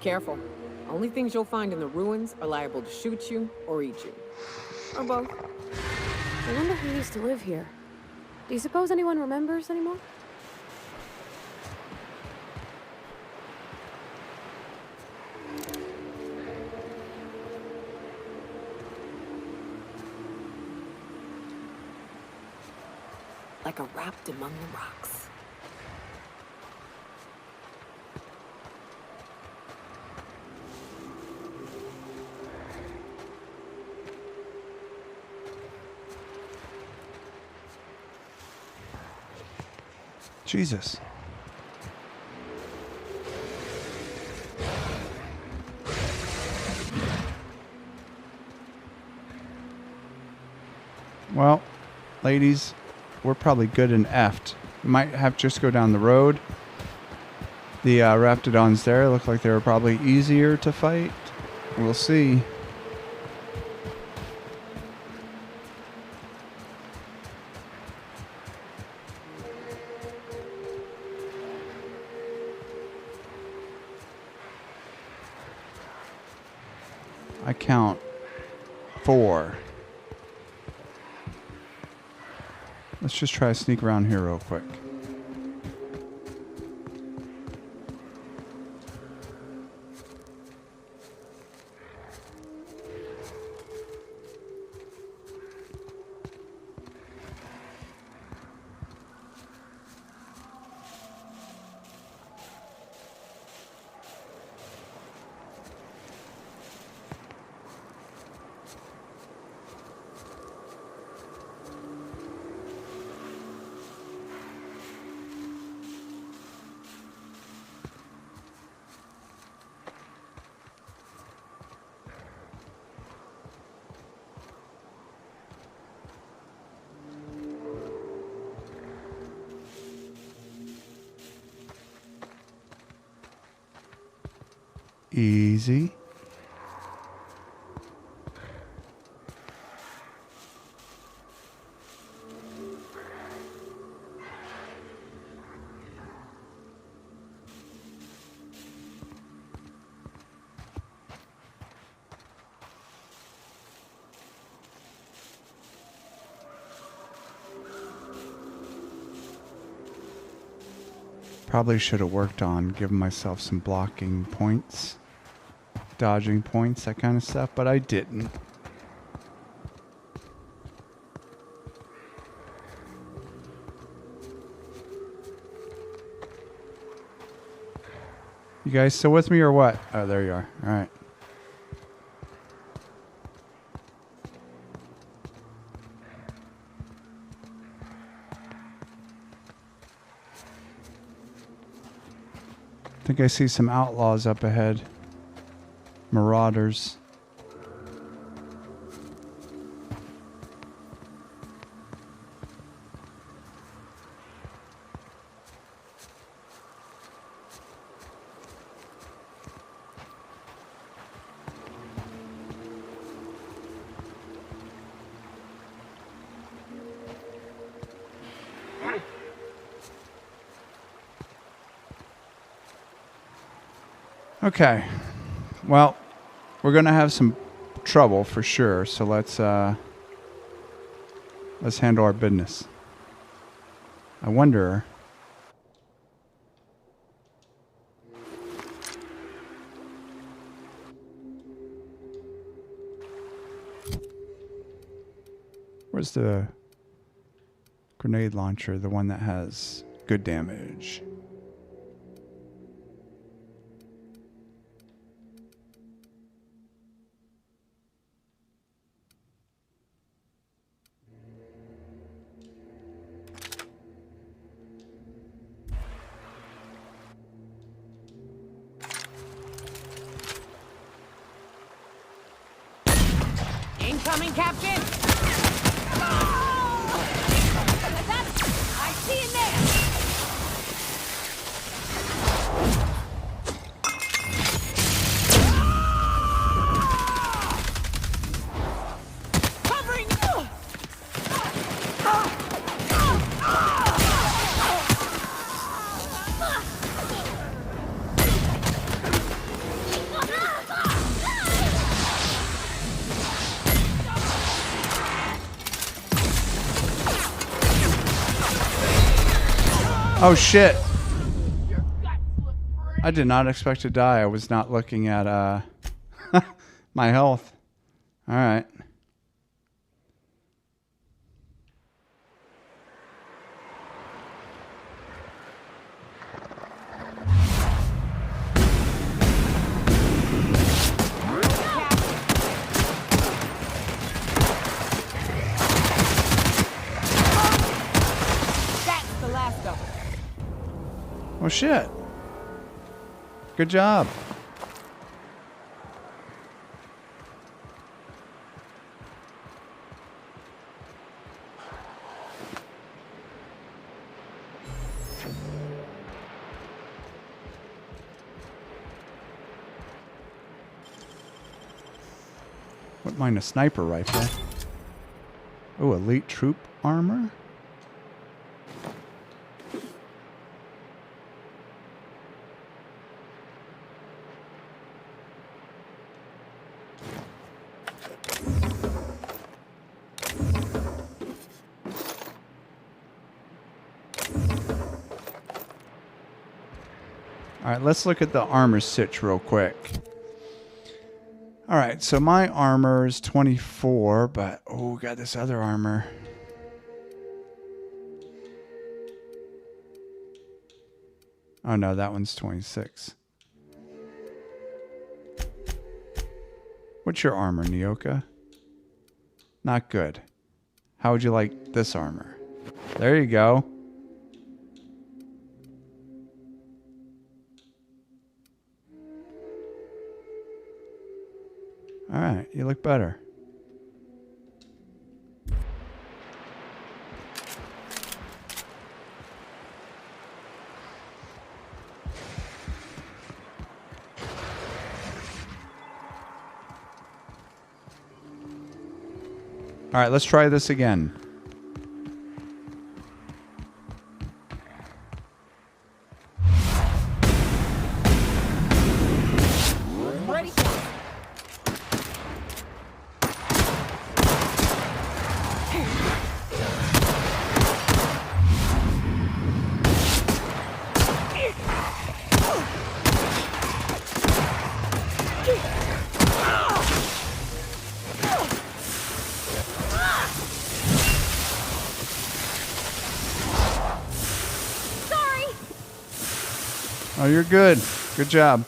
Careful. Only things you'll find in the ruins are liable to shoot you or eat you. Or both. I wonder who used to live here. Do you suppose anyone remembers anymore? Like a rapt among the rocks. Jesus. Well, ladies, we're probably good and effed. We might have to just go down the road. The Raptidons there look like they were probably easier to fight. We'll see. I count 4. Let's just try to sneak around here real quick. Easy. Probably should have worked on giving myself some blocking points, dodging points, that kind of stuff, but I didn't. You guys still with me or what? Oh, there you are. All right. I think I see some outlaws up ahead. Marauders. Okay, well, we're gonna have some trouble for sure. So let's handle our business. I wonder. Where's the grenade launcher? The one that has good damage. Incoming, Captain! I see in there! Covering! Oh shit. I did not expect to die. I was not looking at my health. All right. That's the last of them. Oh shit. Good job. mind a sniper rifle. Oh, elite troop armor. Alright, let's look at the armor sitch real quick. Alright, so my armor is 24, but oh, got this other armor. Oh no, that one's 26. What's your armor, Nyoka? Not good. How would you like this armor? There you go. Alright, you look better. Alright, let's try this again. Ready? Oh, you're good. Good job.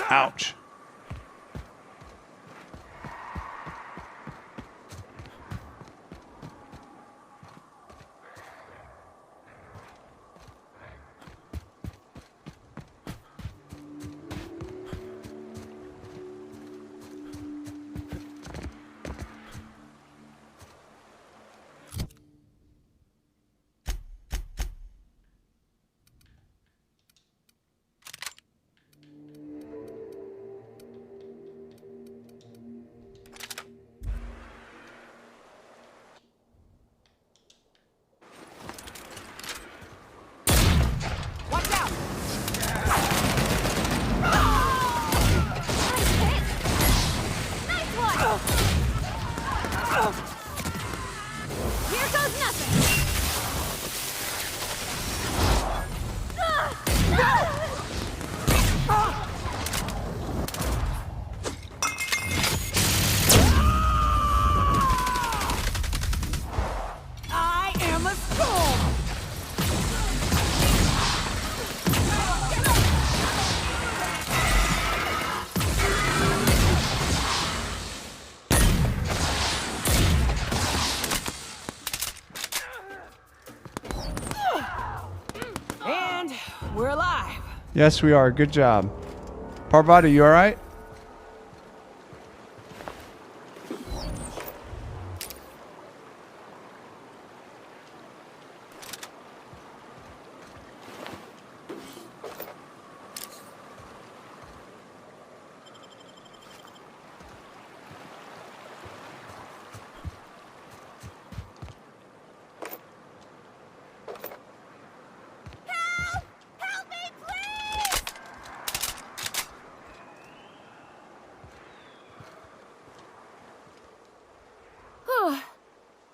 Ouch. We're alive. Yes, we are. Good job. Parvati, you all right?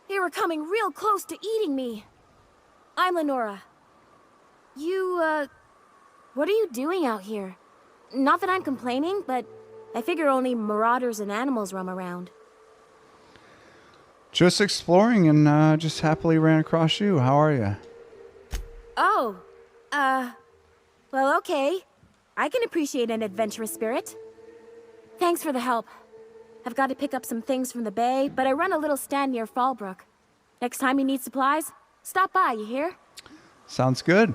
They were coming real close to eating me. I'm Lenora. You, what are you doing out here? Not that I'm complaining, but I figure only marauders and animals roam around. Just exploring and just happily ran across you. How are you? Oh, well, okay. I can appreciate an adventurous spirit. Thanks for the help. I've got to pick up some things from the bay, but I run a little stand near Fallbrook. Next time you need supplies, stop by, you hear? Sounds good.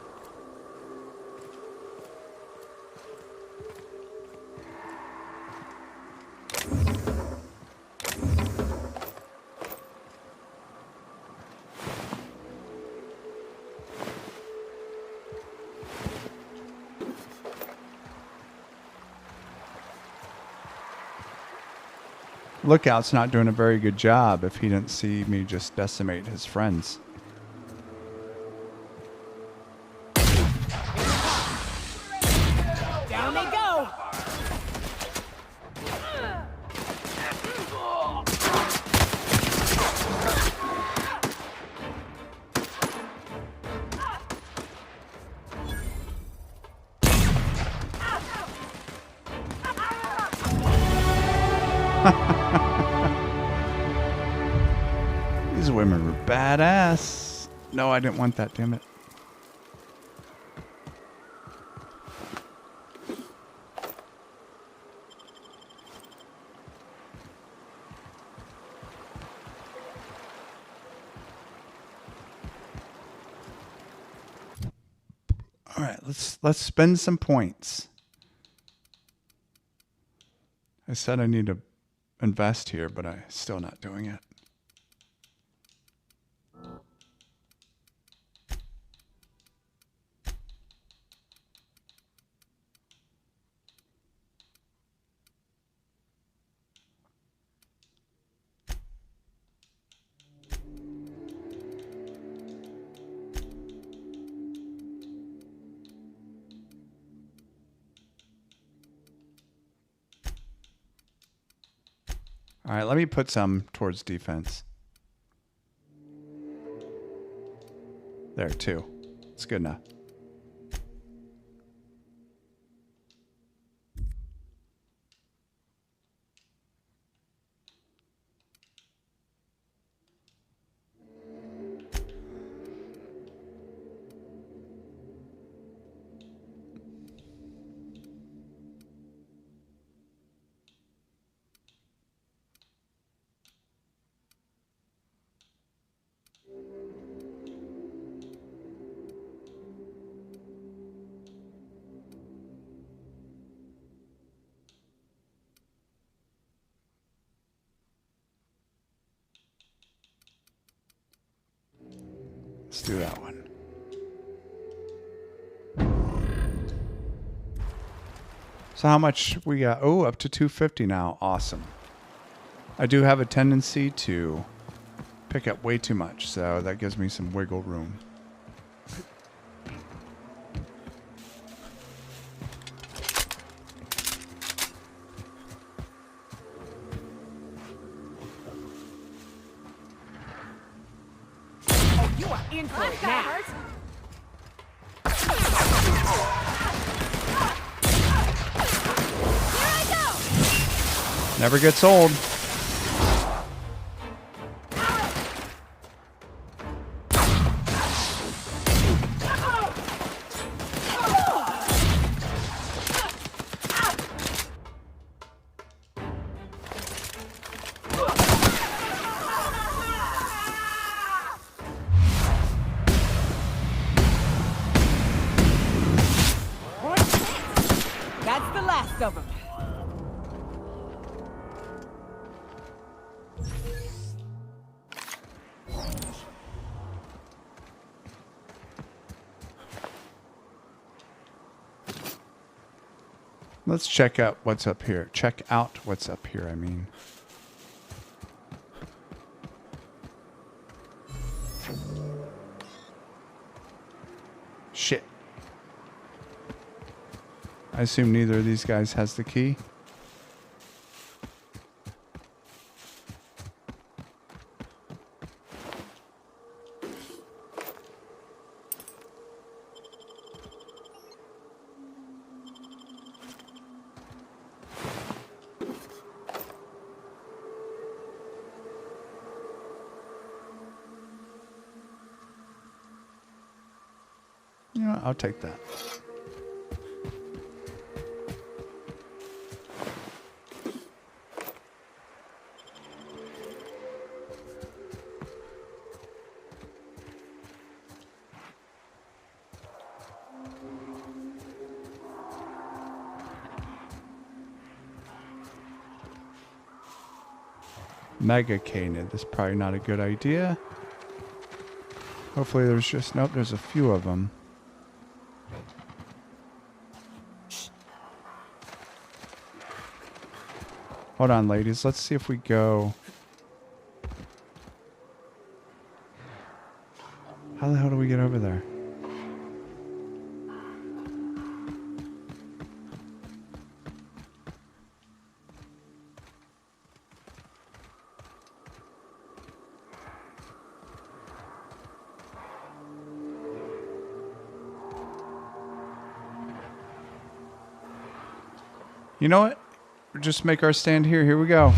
Lookout's not doing a very good job if he didn't see me just decimate his friends. Down they go! These women were badass. No, I didn't want that, damn it. All right, let's spend some points. I said I need to invest here, but I'm still not doing it. All right, let me put some towards defense. There, 2. It's good enough. Let's do that one. So how much we got? Oh, up to 250 now. Awesome. I do have a tendency to pick up way too much, so that gives me some wiggle room. You are in for it now. Never gets old. That's the last of them. Let's check out what's up here. Check out what's up here, I mean. Shit. I assume neither of these guys has the key. You know what? I'll take that. Mega canid. This is probably not a good idea. Hopefully there's just... Nope, there's a few of them. Hold on, ladies. Let's see if we go... How the hell do we get over there? You know what? Just make our stand here. Here we go.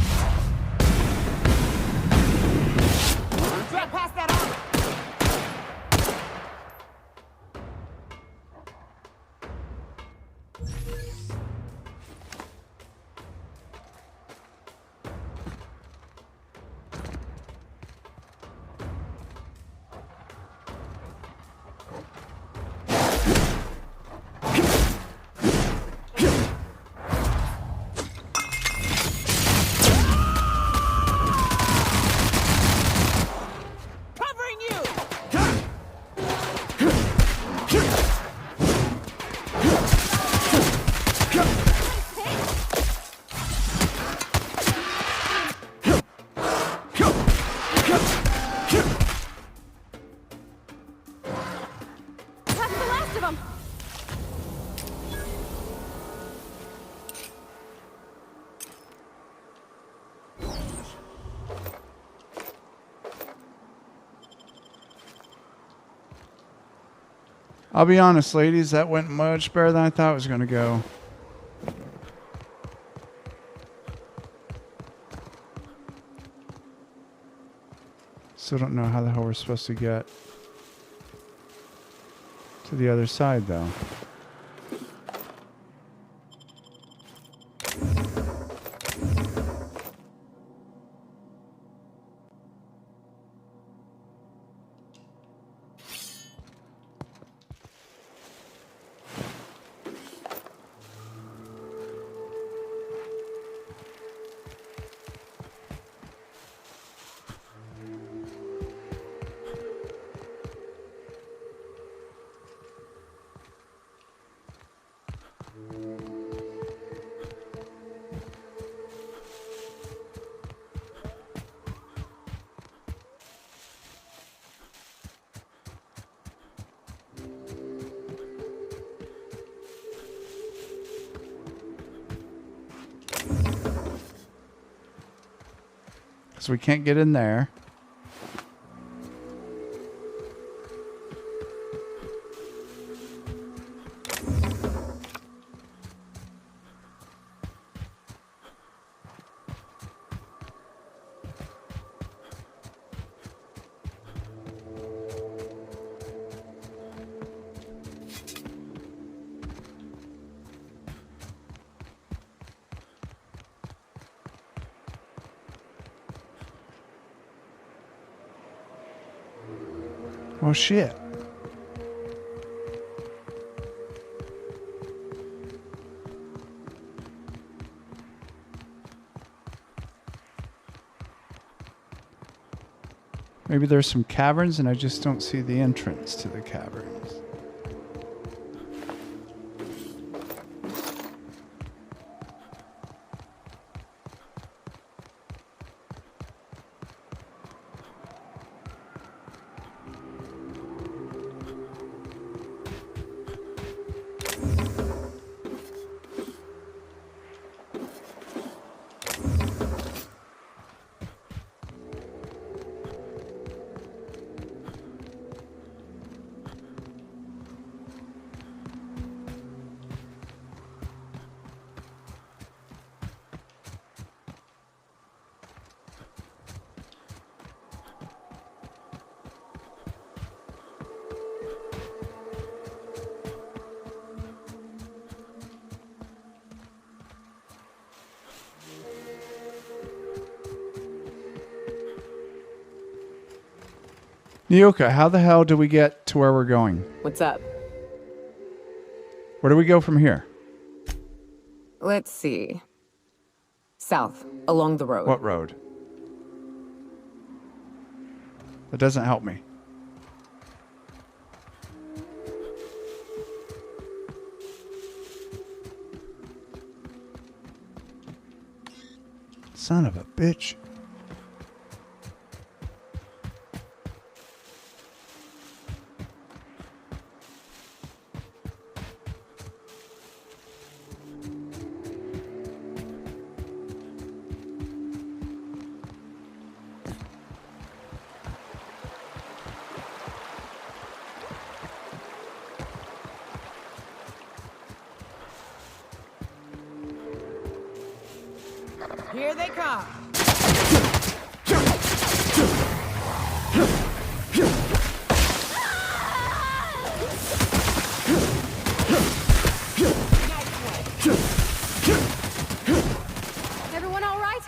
I'll be honest, ladies, that went much better than I thought it was going to go. Still don't know how the hell we're supposed to get to the other side, though. So we can't get in there. Oh shit. Maybe there's some caverns and I just don't see the entrance to the caverns. Nyoka, how the hell do we get to where we're going? What's up? Where do we go from here? Let's see. South, along the road. What road? That doesn't help me. Son of a bitch. Here they come. Everyone all right?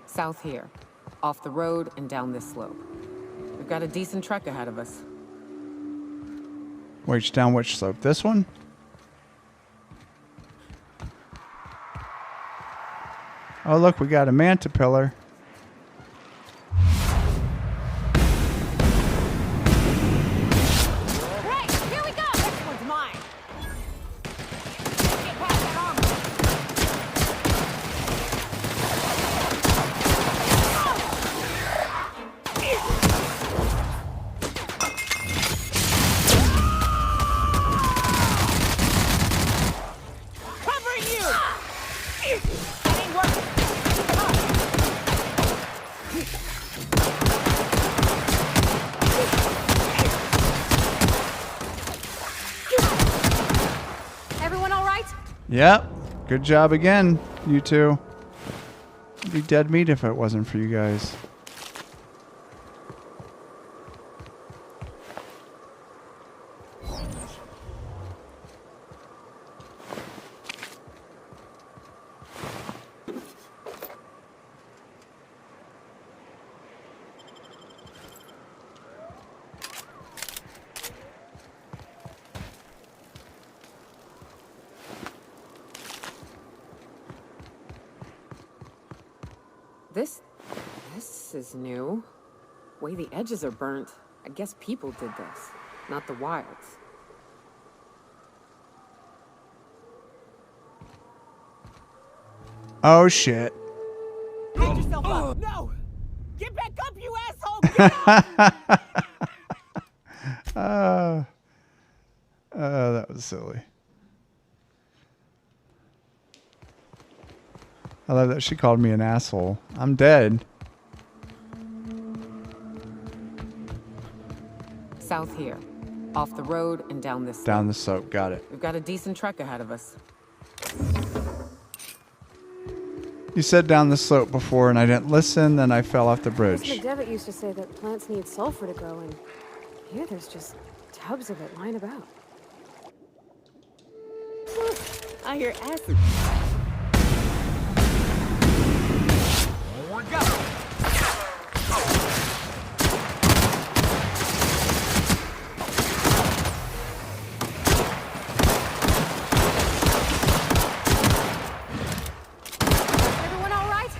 South here. Off the road and down this slope. We've got a decent trek ahead of us. Wait, down which slope? This one? Oh, look, we got a manta pillar. Right, here we go! This one's mine! Get past that armor! Covering you! That ain't working! Everyone all right? Yep. Good job again, you two. It'd be dead meat if it wasn't for you guys. This is new. Way the edges are burnt. I guess people did this, not the wilds. Oh shit. Pick yourself up! No! Get back up, you asshole! Get up! That was silly. I love that she called me an asshole. I'm dead. South here. Off the road and down this Down slope. the slope. Got it. We've got a decent trek ahead of us. You said down the slope before and I didn't listen, then I fell off the Miss bridge. McDevitt used to say that plants need sulfur to grow, and here there's just tubs of it lying about. I hear acid. Everyone all right?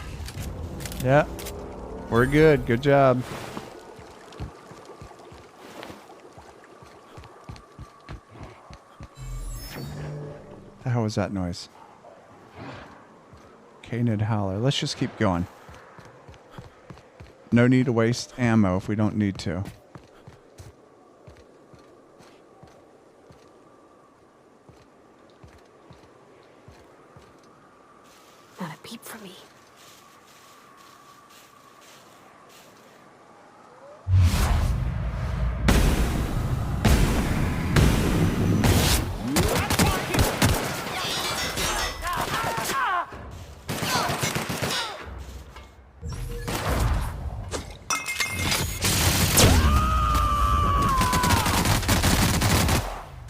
Yeah. We're good. Good job. The hell was that noise? Canid Howler. Let's just keep going. No need to waste ammo if we don't need to. Not a peep for me.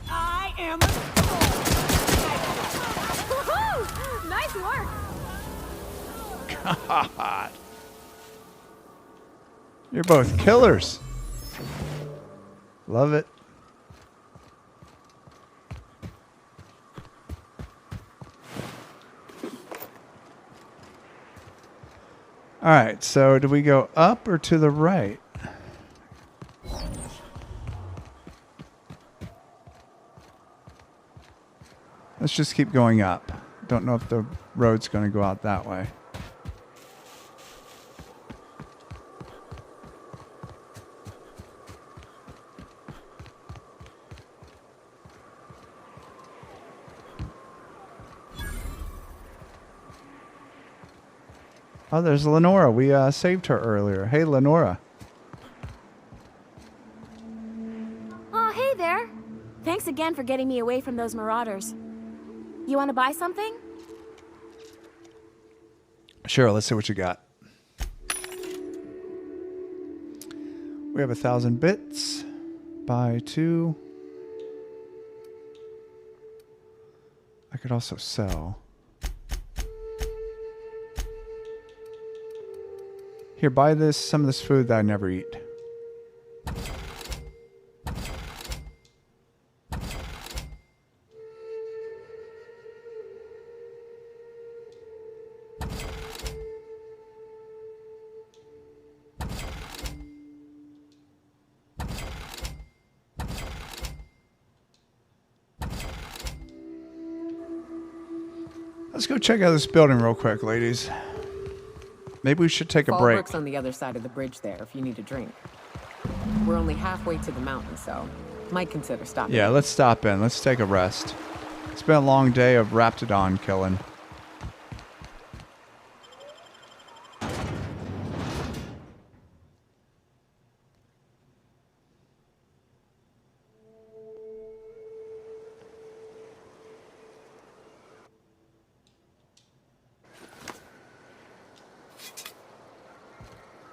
I am Woohoo! Nice work! God. You're both killers. Love it. All right, so do we go up or to the right? Let's just keep going up. Don't know if the road's going to go out that way. Oh, there's Lenora. We saved her earlier. Hey, Lenora. Oh, hey there. Thanks again for getting me away from those marauders. You want to buy something? Sure, let's see what you got. We have 1,000 bits. Buy 2. I could also sell. Here, buy some of this food that I never eat. Let's go check out this building real quick, ladies. Maybe we should take a break. Fallbrook's on the other side of the bridge there if you need a drink. We're only halfway to the mountain, so might consider stopping. Yeah, let's stop in. Let's take a rest. It's been a long day of Raptidon killing.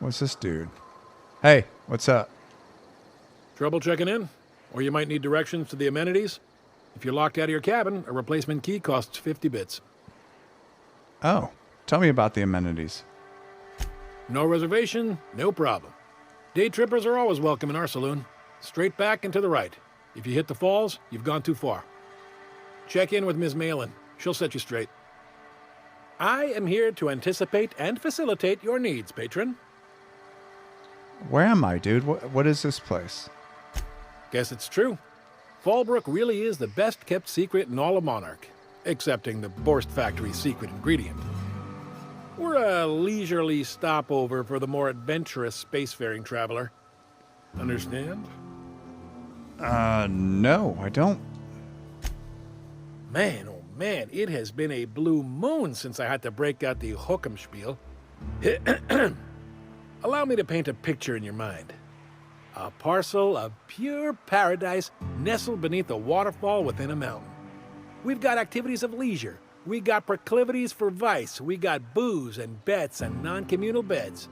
What's this dude? Hey, what's up? Trouble checking in? Or you might need directions to the amenities? If you're locked out of your cabin, a replacement key costs 50 bits. Oh, tell me about the amenities. No reservation, no problem. Day trippers are always welcome in our saloon. Straight back and to the right. If you hit the falls, you've gone too far. Check in with Ms. Malin. She'll set you straight. I am here to anticipate and facilitate your needs, patron. Where am I, dude? What is this place? Guess it's true. Fallbrook really is the best-kept secret in all of Monarch, excepting the Borst Factory's secret ingredient. We're a leisurely stopover for the more adventurous spacefaring traveler. Understand? No, I don't. Man, oh man, it has been a blue moon since I had to break out the hook'em spiel. Allow me to paint a picture in your mind. A parcel of pure paradise nestled beneath a waterfall within a mountain. We've got activities of leisure. We got proclivities for vice. We got booze and bets and non-communal beds.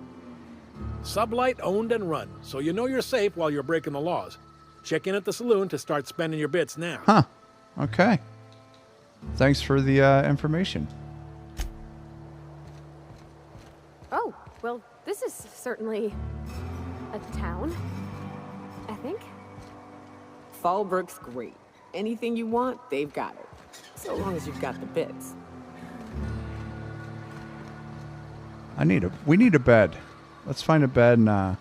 Sublight owned and run, so you know you're safe while you're breaking the laws. Check in at the saloon to start spending your bits now. Huh. Okay. Thanks for the information. Oh, well, this is certainly a town, I think. Fallbrook's great. Anything you want, they've got it. So long as you've got the bits. We need a bed. Let's find a bed and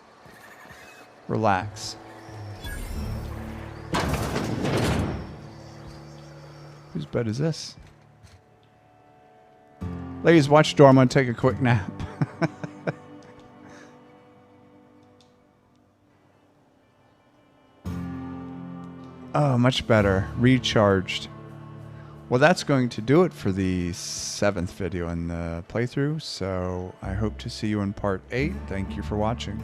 relax. Whose bed is this? Ladies, watch the door. I'm going to take a quick nap. Oh, much better. Recharged. Well, that's going to do it for the 7th video in the playthrough. So I hope to see you in part 8. Thank you for watching.